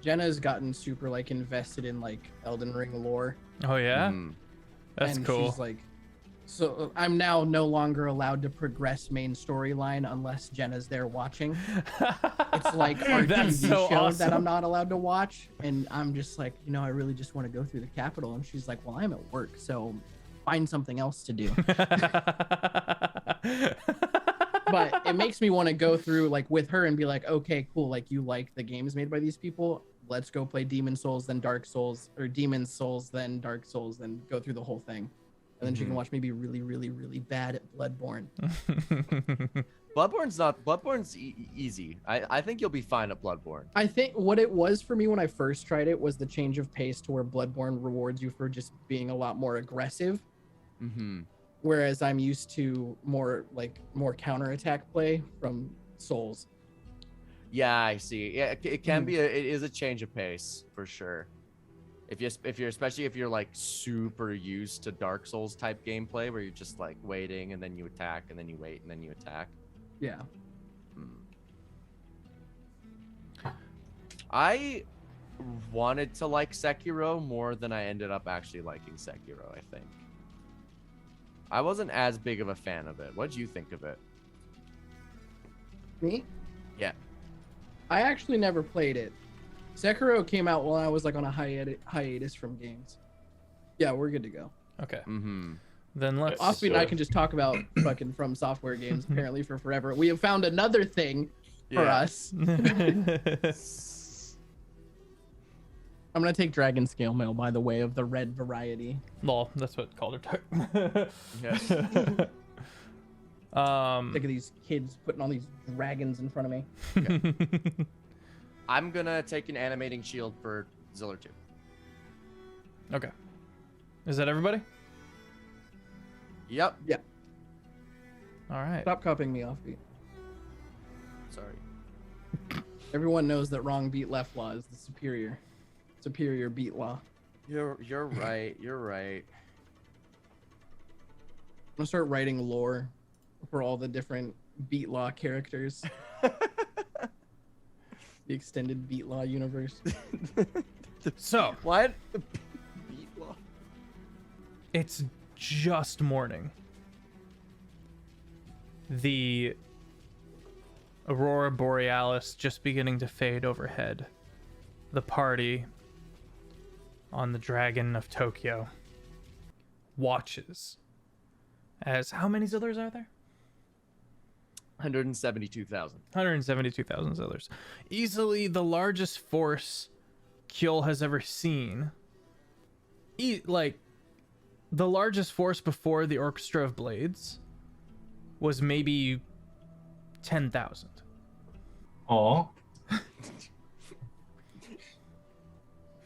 Jenna's gotten super like invested in like Elden Ring lore. Oh yeah, that's and cool. She's like, so I'm now no longer allowed to progress main storyline unless Jenna's there watching. It's like our That's TV so show awesome. that I'm not allowed to watch, and I'm just like, I really just want to go through the Capitol. And she's like, well, I'm at work, so find something else to do. But it makes me want to go through like with her and be like, okay, cool, like you like the games made by these people, let's go play Demon Souls, then Dark Souls, or Demon Souls, then Dark Souls, then go through the whole thing. And then she can watch me be really, really, really bad at Bloodborne. Bloodborne's easy. I think you'll be fine at Bloodborne. I think what it was for me when I first tried it was the change of pace to where Bloodborne rewards you for just being a lot more aggressive. Whereas I'm used to more counterattack play from Souls. Yeah, I see. Yeah, it can be it is a change of pace for sure. If you're especially if you're like super used to Dark Souls type gameplay where you're just like waiting and then you attack and then you wait and then you attack. Yeah. I wanted to like Sekiro more than I ended up actually liking Sekiro, I think. I wasn't as big of a fan of it. What did you think of it? Me? Yeah. I actually never played it. Sekiro came out while I was like on a hiatus from games. Yeah, we're good to go. Okay. Mm-hmm. Then let's. Offbeat and I can just talk about fucking From Software games apparently for forever. We have found another thing for us. I'm gonna take Dragon Scale Mail by the way of the red variety. Lol, that's what Calder took. Yes. Sick of these kids putting all these dragons in front of me. I'm gonna take an animating shield for Ziller too. Okay. Is that everybody? Yep. Yeah. All right. Stop copying me, Offbeat. Sorry. Everyone knows that wrong beat left law is the superior beat law. You're right. You're right. I'm gonna start writing lore for all the different beat law characters. The extended beat law universe. So What? Beat law. it's just morning. The Aurora Borealis just beginning to fade overhead. The party on the Dragon of Tokyo watches as how many Zillers are there? 172,000. 172,000 Zillers. Easily the largest force Kjol has ever seen. Like, the largest force before the Orchestra of Blades was maybe 10,000. Aw.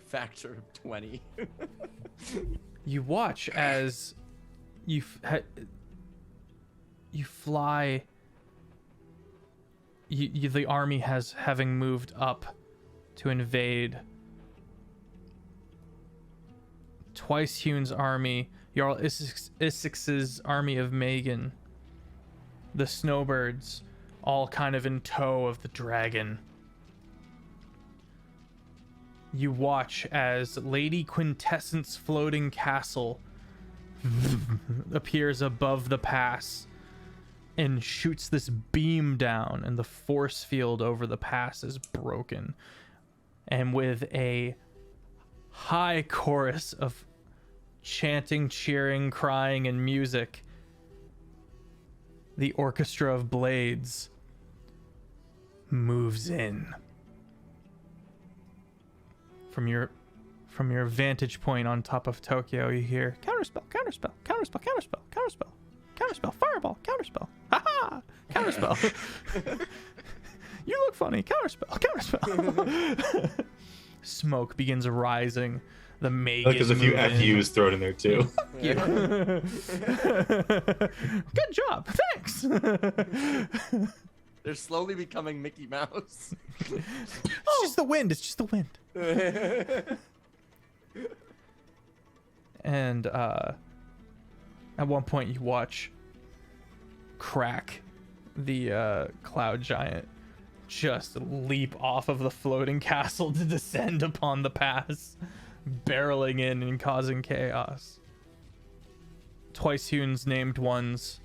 Factor of 20. You watch as you fly. The army having moved up to invade. Twice Hune's army, Jarl Issix's army of Megan, the Snowbirds, all kind of in tow of the dragon. You watch as Lady Quintessence floating castle appears above the pass and shoots this beam down, and the force field over the pass is broken. And with a high chorus of chanting, cheering, crying, and music, the Orchestra of Blades moves in. From your vantage point on top of Tokyo, you hear counterspell, counterspell, counterspell, counterspell, counterspell, counterspell, fireball, counterspell, haha, counterspell. You look funny, counterspell, counterspell. Smoke begins rising. The Megan. Because a few FUs thrown in there too. Good job, thanks. They're slowly becoming Mickey Mouse. It's just the wind. It's just the wind. And at one point, you watch Crack, the cloud giant, just leap off of the floating castle to descend upon the pass, barreling in and causing chaos. Twice Hune's named ones.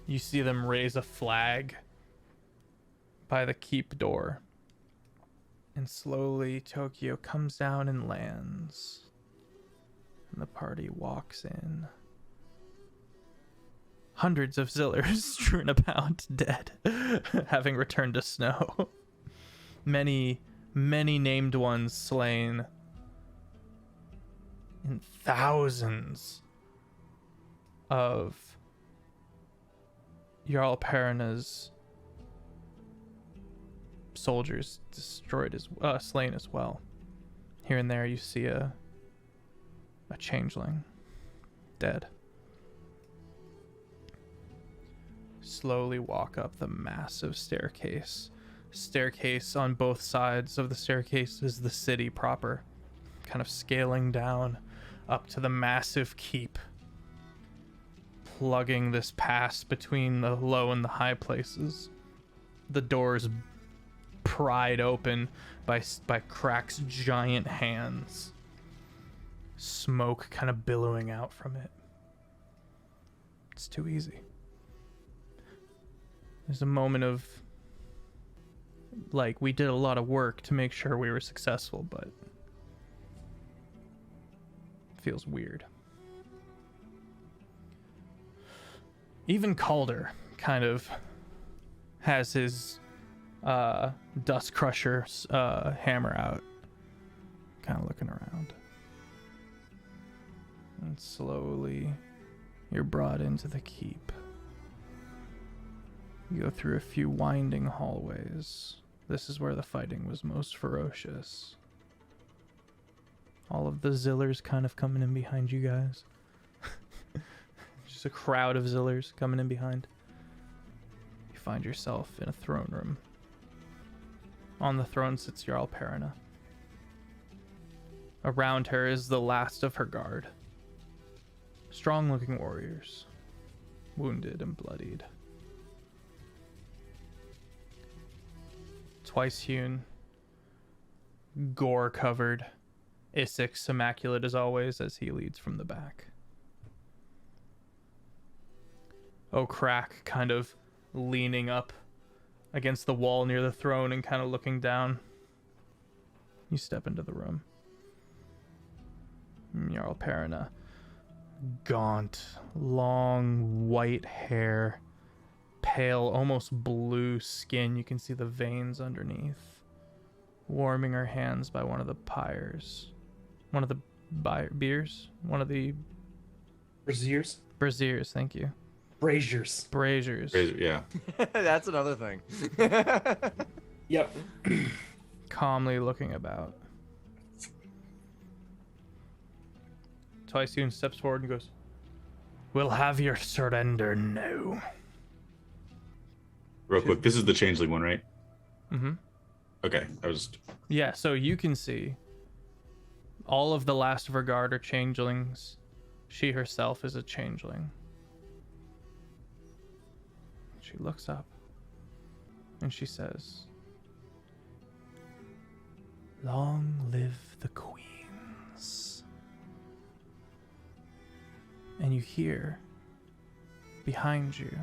You see them raise a flag by the keep door. And slowly Tokyo comes down and lands. And the party walks in. Hundreds of Zillers strewn about, dead, having returned to snow. Many, many named ones slain. And thousands of Jarl Perina's soldiers destroyed slain as well. Here and there you see a changeling dead. Slowly walk up the massive staircase. Staircase on both sides of the staircase is the city proper, kind of scaling down up to the massive keep, plugging this pass between the low and the high places. The doors pried open by Crack's giant hands. Smoke kind of billowing out from it. It's too easy. There's a moment of, like, we did a lot of work to make sure we were successful, but it feels weird. Even Calder kind of has his Dust Crusher hammer out, kind of looking around. And slowly you're brought into the keep. You go through a few winding hallways. This is where the fighting was most ferocious. All of the Zillers kind of coming in behind you guys. Just a crowd of Zillers coming in behind. You find yourself in a throne room. On the throne sits Jarl Perina. Around her is the last of her guard. Strong-looking warriors, wounded and bloodied. Twice hewn, gore-covered, Isix immaculate as always as he leads from the back. Crack kind of leaning up against the wall near the throne and kind of looking down. You step into the room. Jarl Perina, gaunt, long white hair, pale, almost blue skin. You can see the veins underneath. Warming her hands by one of the pyres. One of the beers? One of the... Braziers? Braziers, thank you. Braziers. Braziers. Yeah. That's another thing. Yep. Calmly looking about. Twice steps forward and goes, "We'll have your surrender now." Real quick, this is the changeling one, right? Mm-hmm. Okay, I was... Yeah, so you can see all of the last of her guard are changelings. She herself is a changeling. She looks up and she says, "Long live the queens." And you hear behind you,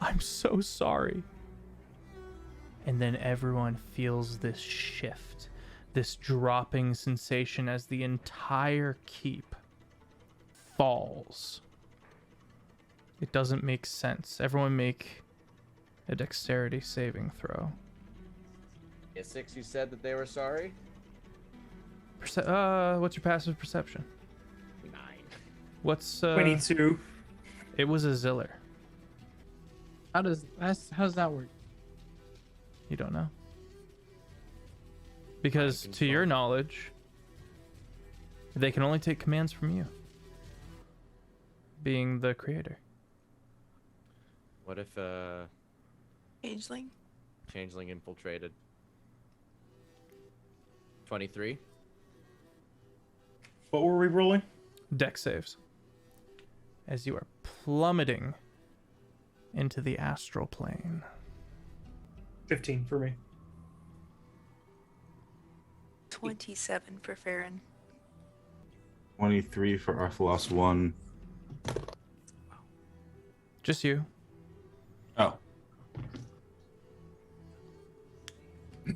"I'm so sorry." And then everyone feels this shift, this dropping sensation as the entire keep falls. It doesn't make sense. Everyone make a dexterity saving throw. Isix, you said that they were sorry? What's your passive perception? 9. What's 22. It was a Ziller. How does that work? You don't know. Because to your knowledge, they can only take commands from you. Being the creator. What if Changeling. changeling infiltrated? 23. What were we rolling? Dex saves. As you are plummeting into the astral plane. 15 for me. 27 for Farron. 23 for Arthalos 1. Just you. Oh. If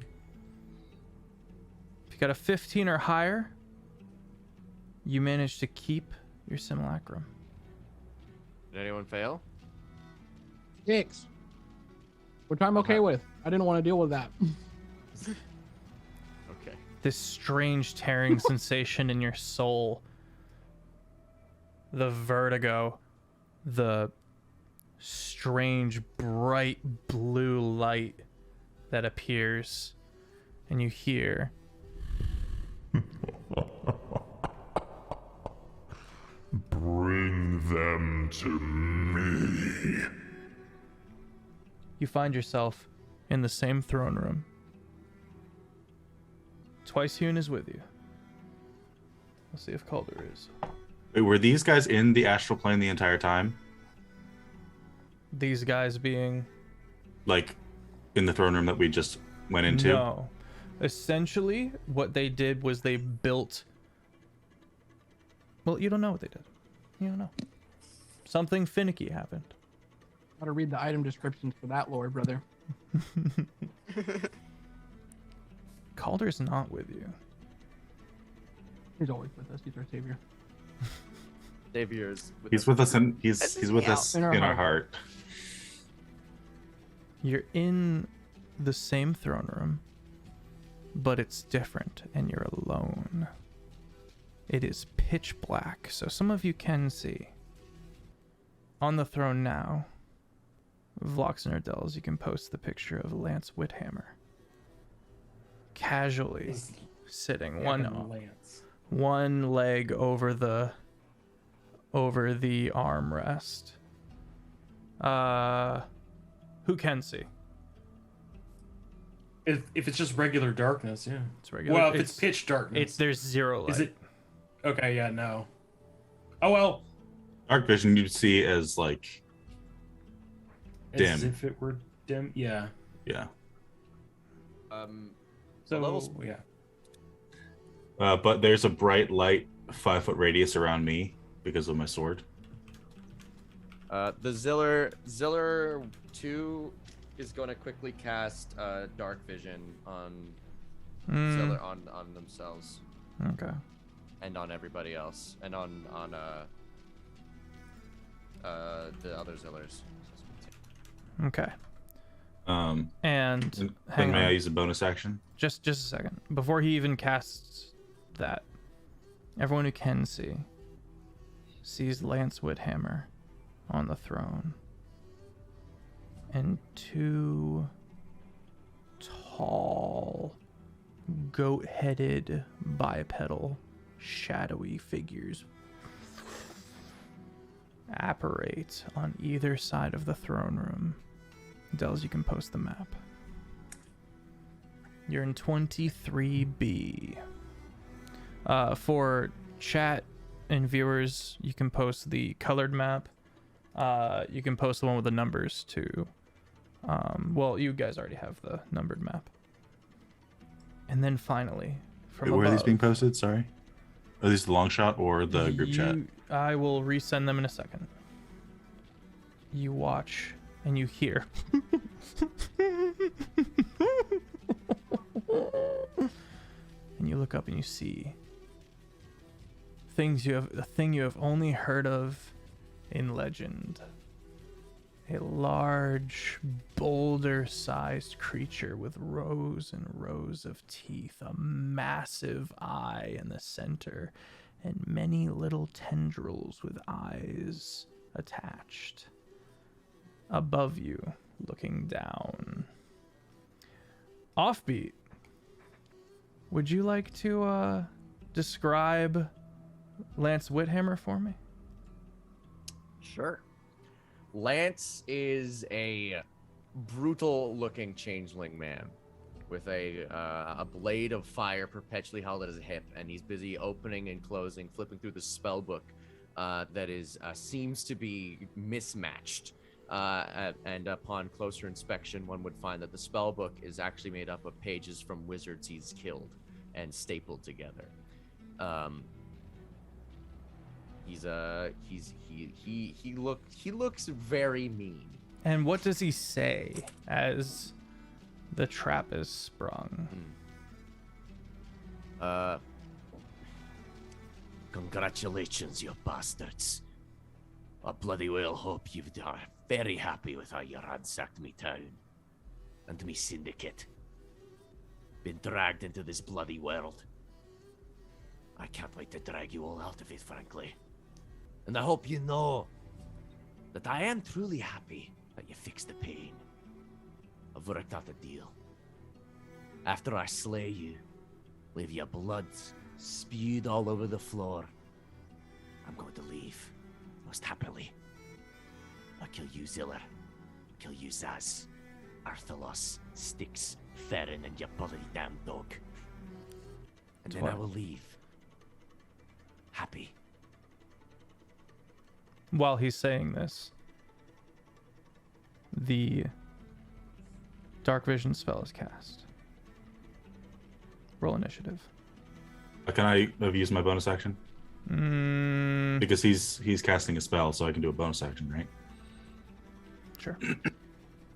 you got a 15 or higher, you manage to keep your simulacrum. Did anyone fail? 6. Which I'm okay with. I didn't want to deal with that. Okay. This strange tearing sensation in your soul. The vertigo. The strange bright blue light that appears. And you hear... Bring them to me. You find yourself in the same throne room. Twice Hewn is with you. We'll see if Calder is. Wait, were these guys in the astral plane the entire time? These guys being... Like, in the throne room that we just went into? No. Essentially, what they did was they built... Well, you don't know what they did. You don't know. Something finicky happened. Gotta read the item descriptions for that lore, brother. Calder's not with you. He's always with us. He's our savior. Xavier's with He's us. with us in he's with Yeah. us in our heart. You're in the same throne room, but it's different, and you're alone. It is pitch black, so some of you can see. On the throne now Vlox and Ardell's, you can post the picture of Lance Whithammer casually sitting one leg over the armrest. Who can see? If it's just regular darkness, yeah. It's regular. Well, if it's pitch darkness, there's zero light. Is it? Okay, yeah, no. Oh well. Dark vision you see as like dim. As if it were dim, yeah. Yeah. So levels, yeah. But there's a bright light 5-foot radius around me because of my sword. The Ziller 2 is going to quickly cast Dark Vision on Ziller on themselves. Okay. And on everybody else, and on the other Zillers. Okay. And then may I use a bonus action? Just a second. Before he even casts that, everyone who can see sees Lance Whithammer on the throne. And two tall, goat-headed, bipedal, shadowy figures apparate on either side of the throne room. Dells, you can post the map. You're in 23B. For chat and viewers, you can post the colored map. You can post the one with the numbers too. Well, you guys already have the numbered map. And then finally, from Where above, are these being posted? Sorry. Are these the long shot or the group chat? I will resend them in a second. You watch and you hear. And you look up and you see a thing you have only heard of in legend. A large, boulder-sized creature with rows and rows of teeth, a massive eye in the center, and many little tendrils with eyes attached. Above you, looking down. Offbeat, would you like to describe Lance Whithammer for me? Sure. Lance is a brutal-looking changeling man with a blade of fire perpetually held at his hip, and he's busy opening and closing, flipping through the spell book that is seems to be mismatched. And upon closer inspection, one would find that the spell book is actually made up of pages from wizards he's killed and stapled together. He looks very mean. And what does he say as the trap is sprung? Congratulations, you bastards. I bloody well hope you are very happy with how you ransacked me town and me syndicate. Been dragged into this bloody world. I can't wait to drag you all out of it, frankly. And I hope you know that I am truly happy that you fixed the pain. I've worked out a deal. After I slay you, leave your blood spewed all over the floor, I'm going to leave, most happily. I'll kill you, Ziller. Kill you, Zaz, Arthalos, Styx, Theron, and your bloody damn dog. And then I will leave. Happy. While he's saying this, the Dark Vision spell is cast. Roll initiative. Can I have used my bonus action? Because he's casting a spell, so I can do a bonus action, right? Sure.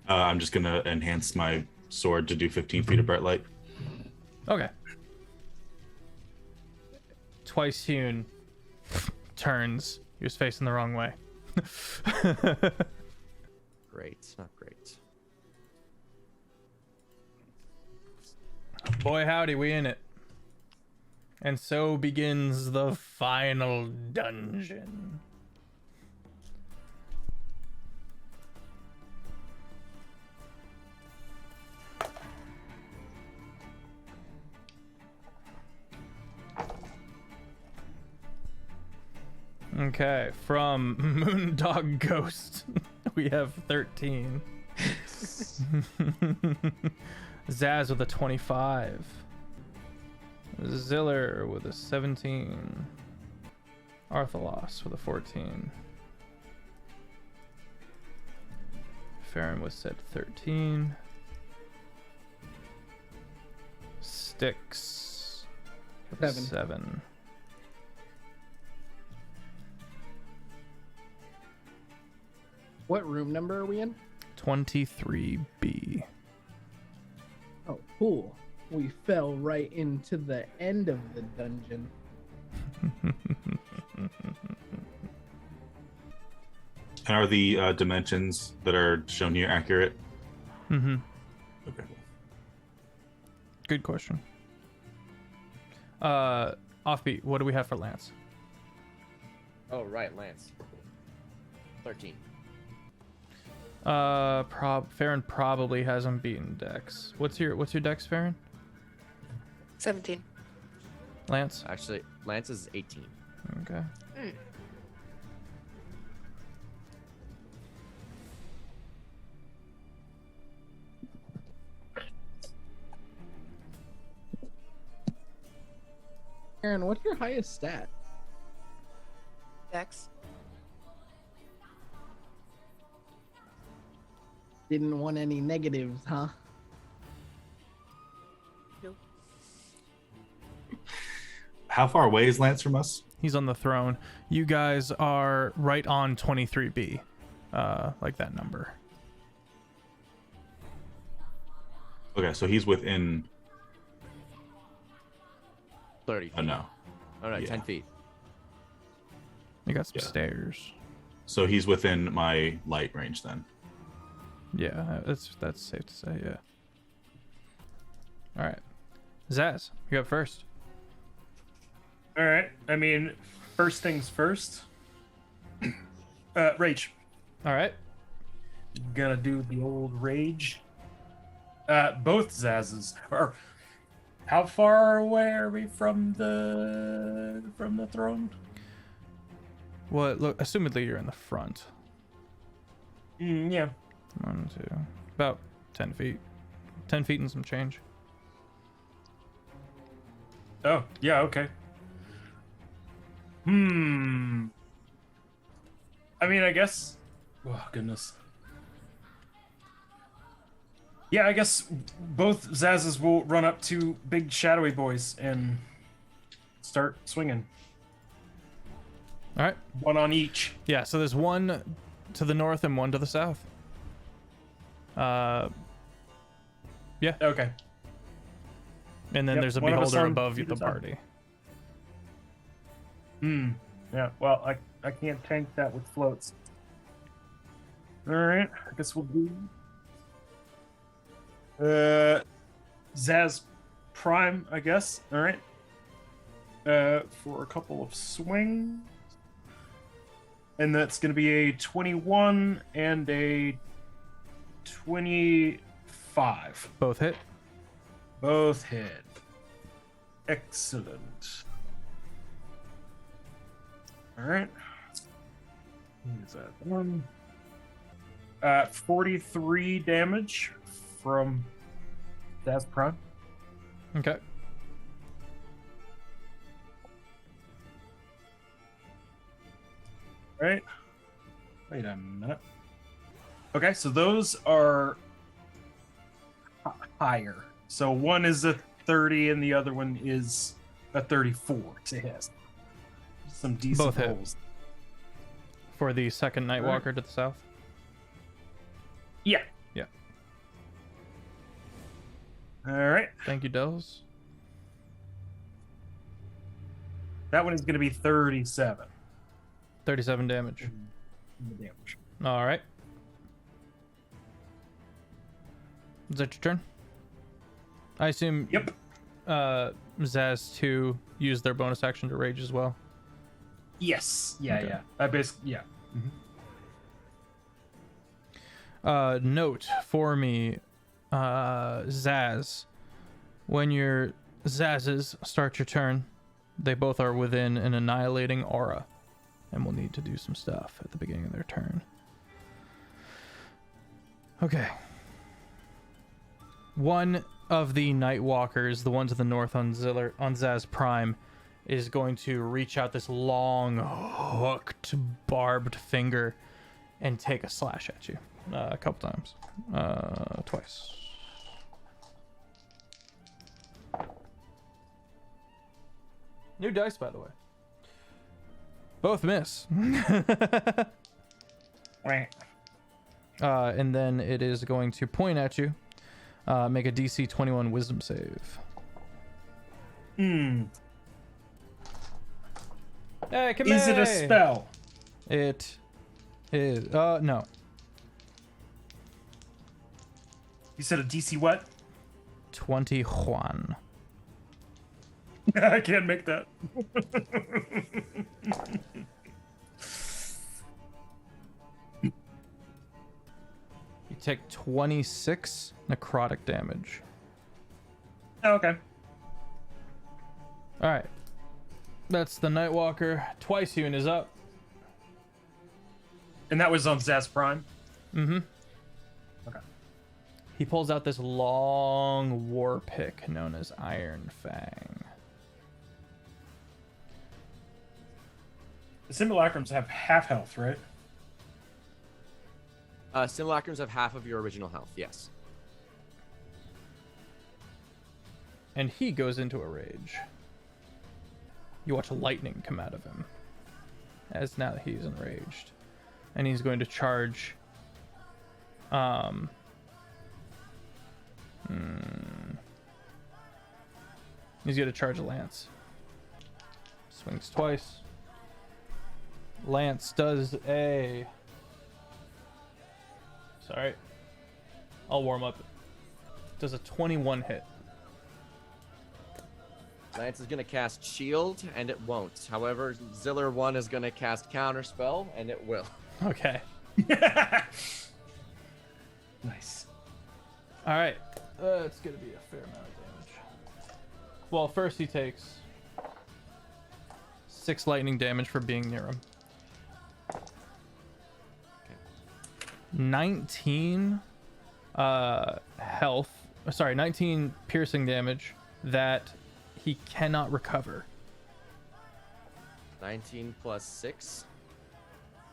I'm just gonna enhance my sword to do 15 feet of bright light. Okay. Twice hewn turns. He was facing the wrong way. Great, not great. Boy, howdy, we in it. And so begins the final dungeon. Okay, from Moondog Ghost, we have 13. Zaz with a 25. Ziller with a 17. Arthalos with a 14. Farron was set 13. Styx with a 7. What room number are we in? 23B. Oh, cool. We fell right into the end of the dungeon. And are the dimensions that are shown here accurate? Mm-hmm. Okay. Good question. Offbeat, what do we have for Lance? Oh, right, Lance. 13. Farron probably hasn't beaten Dex. What's your Dex, Farron? 17. Lance? Actually, Lance is 18. Okay. Aaron, what's your highest stat? Dex. Didn't want any negatives, huh? Nope. How far away is Lance from us? He's on the throne. You guys are right on 23B. Like that number. Okay, so he's within. 30 feet. Oh no. All right, Yeah. 10 feet. You got some Yeah. stairs. So he's within my light range then. Yeah, that's safe to say, yeah. Alright. Zaz, you up first. All right. I mean, first things first. Rage. Alright. Gonna do the old rage. Both Zazes. Or how far away are we from the throne? Well, look, assumedly you're in the front. Yeah. 1, 2. About 10 feet. 10 feet and some change. Oh, yeah, okay. I mean, I guess. Oh, goodness. Yeah, I guess both Zazes will run up to big shadowy boys and start swinging. Alright. One on each. Yeah, so there's one to the north and one to the south. Yeah. Okay. And then Yep, there's a one of us beholder on above either the side. party. Yeah, well, I can't tank that with floats. Alright, I guess we'll do... Zaz Prime, I guess. Alright. For a couple of swings. And that's going to be a 21 and a 25. Both hit. Both hit. Excellent. Alright. Use that one. 43 damage from Zaz Prime. Okay. Right. Wait a minute. Okay, so those are higher. So one is a 30 and the other one is a 34 to hit. Some decent Both hit. rolls. For the second Nightwalker to the south. Yeah. Yeah. All right. Thank you, Dells. That one is going to be 37. 37 damage. Damage. All right. Is that your turn? I assume. Yep. Zaz 2 use their bonus action to rage as well. Yes. Yeah. Okay. Yeah. I basically. Yeah. Note for me, Zaz. When your Zazes start your turn, they both are within an annihilating aura. and will need to do some stuff at the beginning of their turn. Okay. One of the Night Walkers, the one to the north on Zaz Prime, is going to reach out this long, hooked, barbed finger and take a slash at you a couple times. Twice. New dice, by the way. Both miss. Right. And then it is going to point at you. Make a DC 21 Wisdom save. Hmm. Hey, come Is it a spell? It is. No. You said a DC what? 21. I can't make that. You take 26 necrotic damage. Oh, okay. All right. That's the Nightwalker. Twice Hewn is up. And that was on Zaz Prime? Mm-hmm. Okay. He pulls out this long war pick known as Iron Fang. The simulacrums have half health, right? Simulacrums have half of your original health, yes. And he goes into a rage. You watch lightning come out of him. As now that he's enraged. And he's going to charge... He's going to charge a lance. Swings twice. Lance does a... Sorry. I'll warm up. Does a 21 hit. Lance is going to cast Shield, and it won't. However, Ziller 1 is going to cast Counterspell, and it will. Okay. Nice. All right. It's going to be a fair amount of damage. Well, first he takes 6 lightning damage for being near him. 19 health. Sorry, 19 piercing damage that he cannot recover. 19 plus 6.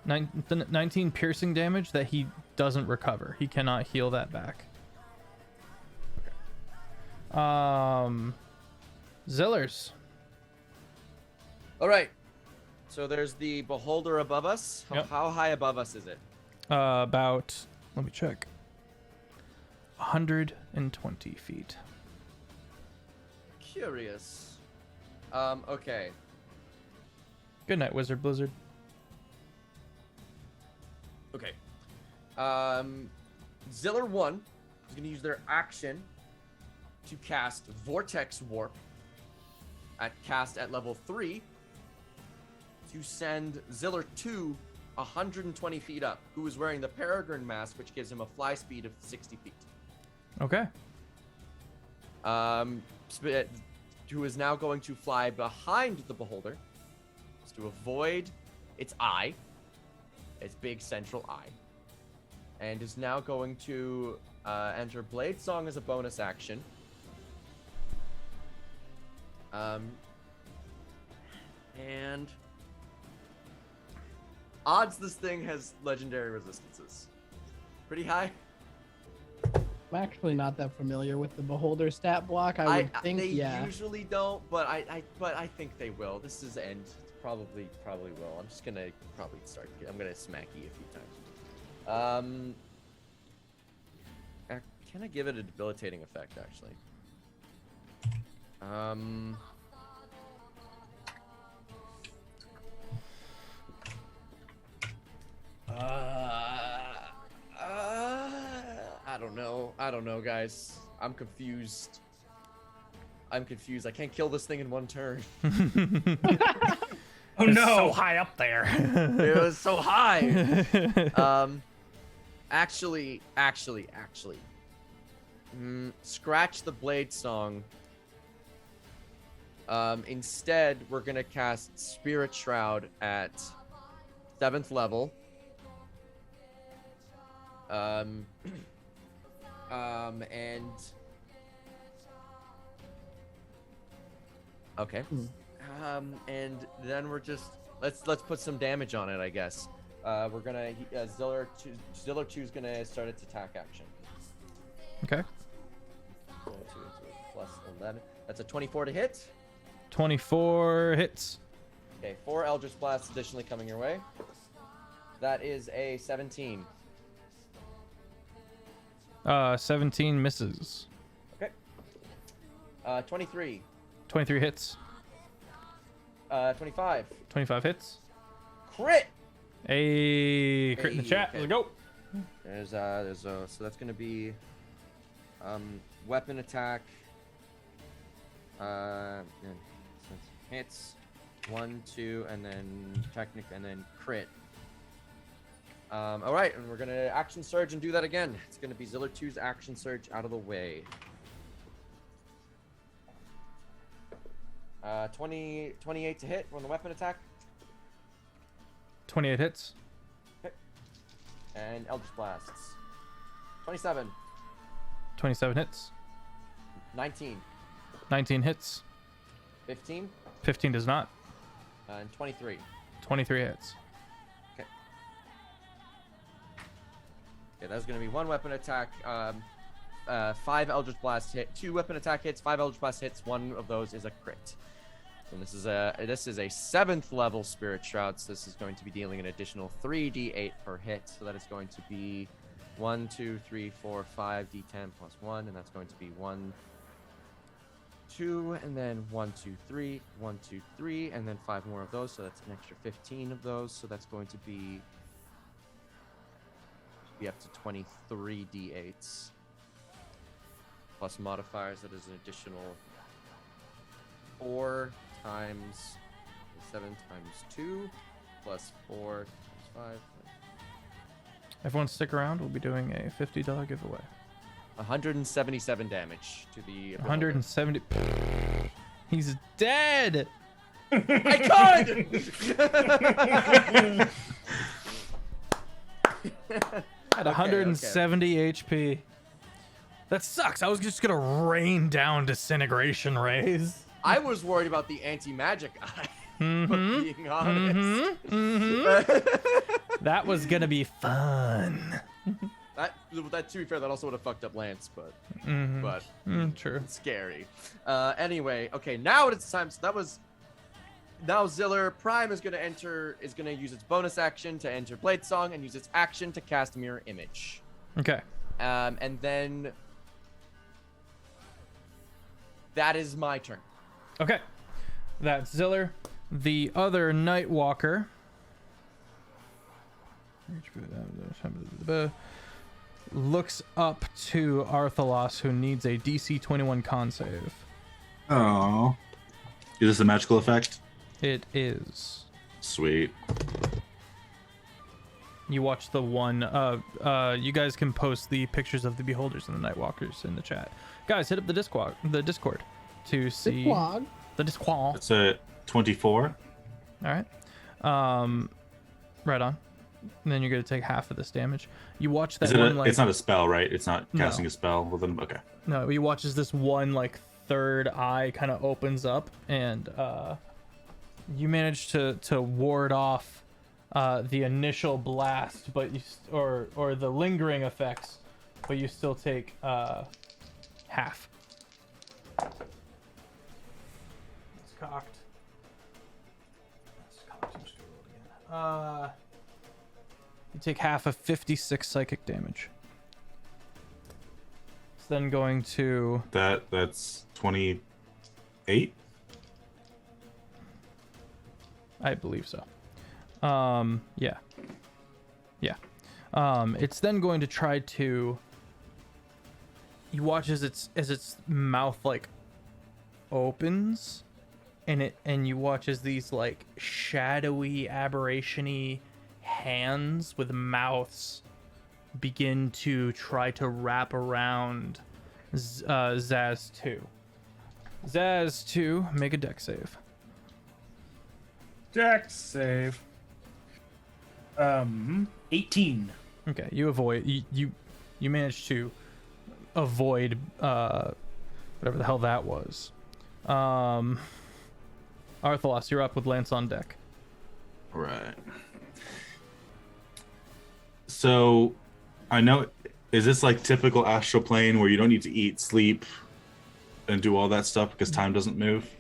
19 piercing damage that he doesn't recover. He cannot heal that back. Zillers. All right. So there's the beholder above us. Yep. How high above us is it? About, let me check. 120 feet. Curious. Okay. Good night, Wizard Blizzard. Okay. Ziller 1 is going to use their action to cast Vortex Warp cast at level 3 to send Ziller 2 120 feet up, who is wearing the Peregrine mask, which gives him a fly speed of 60 feet. Okay. Who is now going to fly behind the beholder to avoid its eye, its big central eye, and is now going to enter Blade Song as a bonus action. And odds this thing has legendary resistances. Pretty high. I'm actually not that familiar with the Beholder stat block. I would think, they yeah. usually don't, but I think they will. This is end. Probably will. I'm just gonna probably start. I'm gonna smack you a few times. Can I give it a debilitating effect? Actually. I don't know, guys. I'm confused. I can't kill this thing in one turn. Oh no! So high up there. It was so high. Actually. Scratch the Blade Song. Instead, we're gonna cast Spirit Shroud at 7th level. And okay. And then we're just let's put some damage on it, I guess. We're gonna Ziller 2 is gonna start its attack action. Okay. Plus 11. That's a 24 to hit. 24 hits. Okay, 4 Eldritch Blasts additionally coming your way. That is a 17. 17 misses. Okay. 23. 23 hits. 25. 25 hits. Crit. A crit in the Hey, chat. okay. Let's go. So that's gonna be weapon attack. Hits 1, 2, and then technic, and then crit. All right, and we're gonna action surge and do that again. It's gonna be Ziller 2's action surge out of the way. 28 to hit on the weapon attack. 28 hits. Okay. And Eldritch Blasts. 27. 27 hits. 19. 19 hits. 15. 15 does not. And 23. 23 hits. Okay, that's going to be 1 weapon attack, 5 Eldritch Blast hit, 2 weapon attack hits, 5 Eldritch Blast hits, 1 of those is a crit. And this is a 7th level Spirit Shroud, so this is going to be dealing an additional 3d8 per hit, so that is going to be 1, 2, 3, 4, 5 d10 plus 1, and that's going to be 1, 2, and then 1, 2, 3, 1, 2, 3, and then 5 more of those, so that's an extra 15 of those, so that's going to be up to 23 d8s plus modifiers. That is an additional 4 times 7 times 2 plus 4 times 5. Everyone stick around. We'll be doing a $50 giveaway. 177 damage to the 170. He's dead. I could. At 170 HP. That sucks. I was just gonna rain down disintegration rays. I was worried about the anti-magic eye. Being honest. That was gonna be fun. That to be fair, that also would have fucked up Lance, but True. it's scary. Anyway, okay, now it's time. So that was. Now Ziller Prime is gonna use its bonus action to enter Blade Song and use its action to cast Mirror Image. Okay. And then that is my turn. Okay. That's Ziller. The other Nightwalker looks up to Arthalos, who needs a DC 21 con save. Oh. Is this a magical effect? It is. Sweet. You watch the one. You guys can post the pictures of the Beholders and the Nightwalkers in the chat. Guys, hit up the Discord to see the Discord. It's a 24. All right. Right on. And then you're gonna take half of this damage. You watch that one. It's not a spell, right? It's not casting No. a spell with them. Okay. No, he watches this one like third eye kind of opens up, and you manage to ward off the initial blast, but or the lingering effects, but you still take half. It's cocked. I'm just gonna roll it again. You take half of 56 psychic damage. It's then going to That's 28. I believe so. Yeah. It's then going to try to. You watch as its mouth like opens, and you watch as these like shadowy, aberration-y hands with mouths begin to try to wrap around Zaz 2. Zaz 2, make a dex save. Dex save. 18. Okay, you avoid. You managed to avoid whatever the hell that was. Arthalos, you're up with Lance on deck. Right. So, I know. Is this like typical astral plane where you don't need to eat, sleep, and do all that stuff because time doesn't move?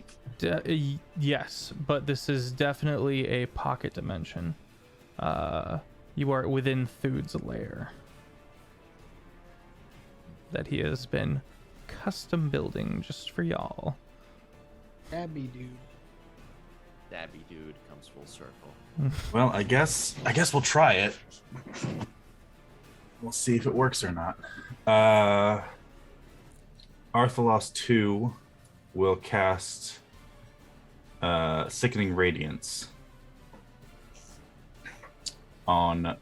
Yes, but this is definitely a pocket dimension. You are within Thude's lair that he has been custom building just for y'all. Abby dude. Dabby dude comes full circle. Well, I guess we'll try it. We'll see if it works or not. Arthalos 2 will cast Sickening Radiance on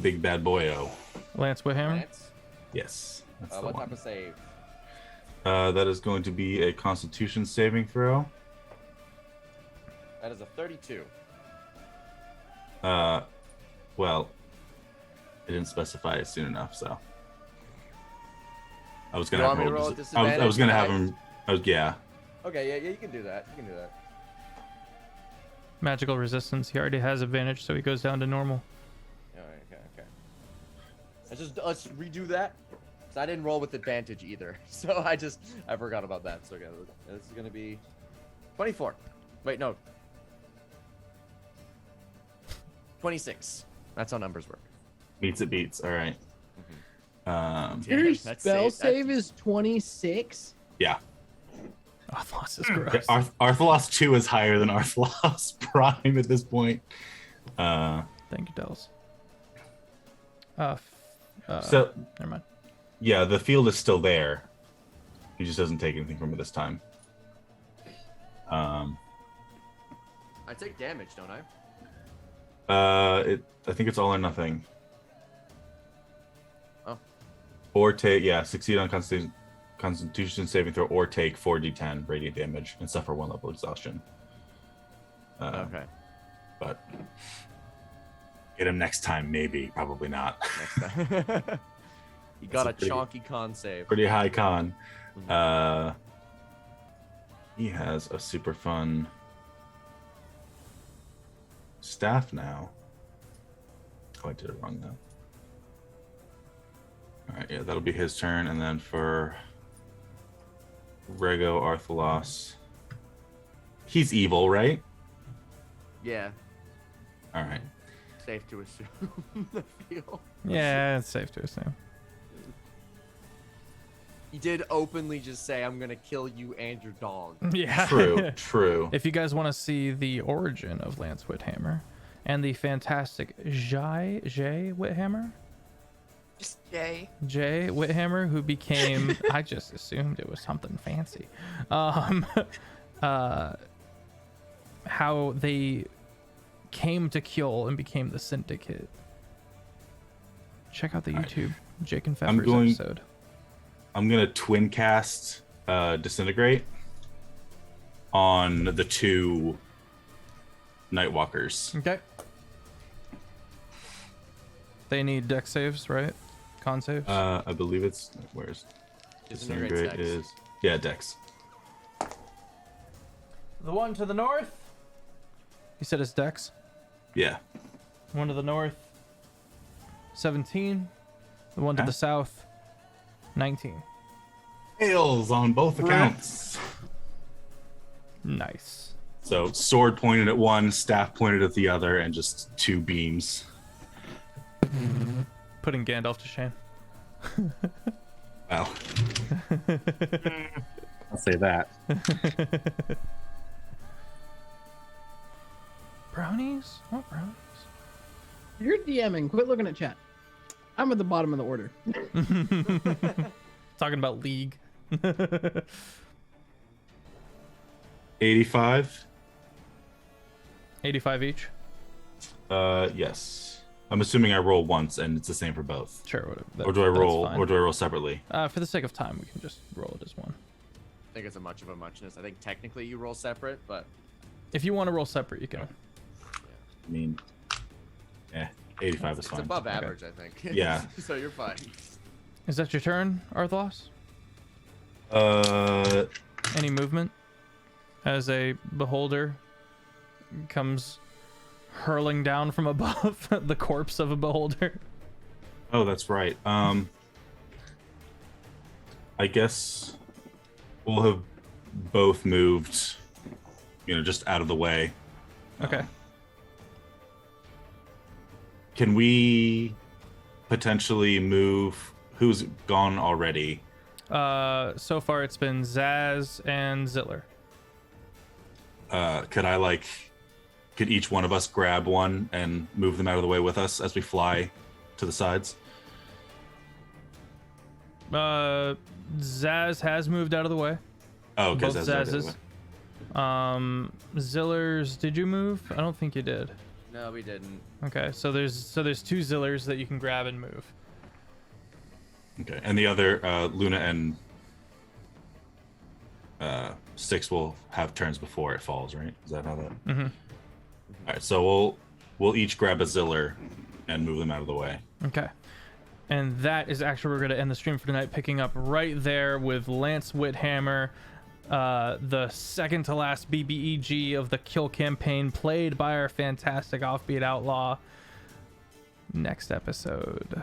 Big Bad Boyo. Lance Whithammer? Lance? Yes. That's the What one. type of save? That is going to be a Constitution saving throw. That is a 32. Well, it didn't specify it soon enough, so I was gonna You have want me to roll roll. at I was gonna have disadvantage? him. Yeah. Okay, yeah, you can do that. You can do that. Magical resistance. He already has advantage, so he goes down to normal. Alright, okay. Let's redo that. So I didn't roll with advantage either. So I forgot about that. So okay, this is gonna be 24. Wait, no. 26. That's how numbers work. Beats it beats. All right. Your That's spell safe. save is 26. Yeah. Arthalos is gross. Arthalos 2 is higher than Arthalos Prime at this point. Thank you, Dells. So Never mind. yeah, the field is still there. He just doesn't take anything from it this time. I take damage, don't I? I think it's all or nothing. Oh. Or succeed on Constitution saving throw, or take 4d10 radiant damage and suffer 1 level exhaustion. Okay. But get him next time, maybe, probably not. Next time. You got a That's a pretty- chonky con save. Pretty high con. He has a super fun staff now. Oh, I did it wrong though. All right, yeah, that'll be his turn, and then for Rego Arthalos, he's evil, right? Yeah, All right. safe to assume. I feel. Yeah, it's safe to assume. He did openly just say, "I'm gonna kill you and your dog." Yeah. True. If you guys want to see the origin of Lance Whithammer and the fantastic Jay Whithammer, Just Jay. Jay Whithammer, who became I just assumed it was something fancy. How they came to Kjol and became the Syndicate. Check out the YouTube Jake and Feffers episode. I'm gonna twin cast Disintegrate on the 2 Nightwalkers. Okay. They need dex saves, right? Con saves? I believe it's where's Disintegrate Disintegrate is Dex. The one to the north? You said it's dex? Yeah. One to the north, 17. The one to Okay. the south, 19. Fails on both accounts. Nice. So sword pointed at one, staff pointed at the other, and just 2 beams. Putting Gandalf to shame. Well, I'll say that. Brownies? What brownies? You're DMing. Quit looking at chat. I'm at the bottom of the order. Talking about League. 85. 85 each? Yes. I'm assuming I roll once, and it's the same for both. Sure. Whatever. Or do I That's roll? fine. Or do I roll separately? For the sake of time, we can just roll it as one. I think it's a much of a muchness. I think technically you roll separate, but If you want to roll separate, you can. I mean, 85 is It's fine. above average, I think. Yeah. So you're fine. Is that your turn, Arthlos? Any movement? As a beholder comes hurling down from above the corpse of a beholder. Oh, that's right. I guess we'll have both moved, just out of the way. Okay. Can we potentially move? Who's gone already? So far it's been Zaz and Ziller. Could each one of us grab one and move them out of the way with us as we fly to the sides? Zaz has moved out of the way. Oh, okay. Both Zaz is out of the Zaz's. way. Zillers, did you move? I don't think you did. No, we didn't. Okay, so there's 2 Zillers that you can grab and move. Okay, and the other Luna and Styx will have turns before it falls, right? Is that how that? Mm-hmm. All right, so we'll each grab a Ziller and move them out of the way. Okay. And that is actually, we're going to end the stream for tonight, picking up right there with Lance Whithammer, the second to last BBEG of the Kill campaign, played by our fantastic Offbeat Outlaw. Next episode.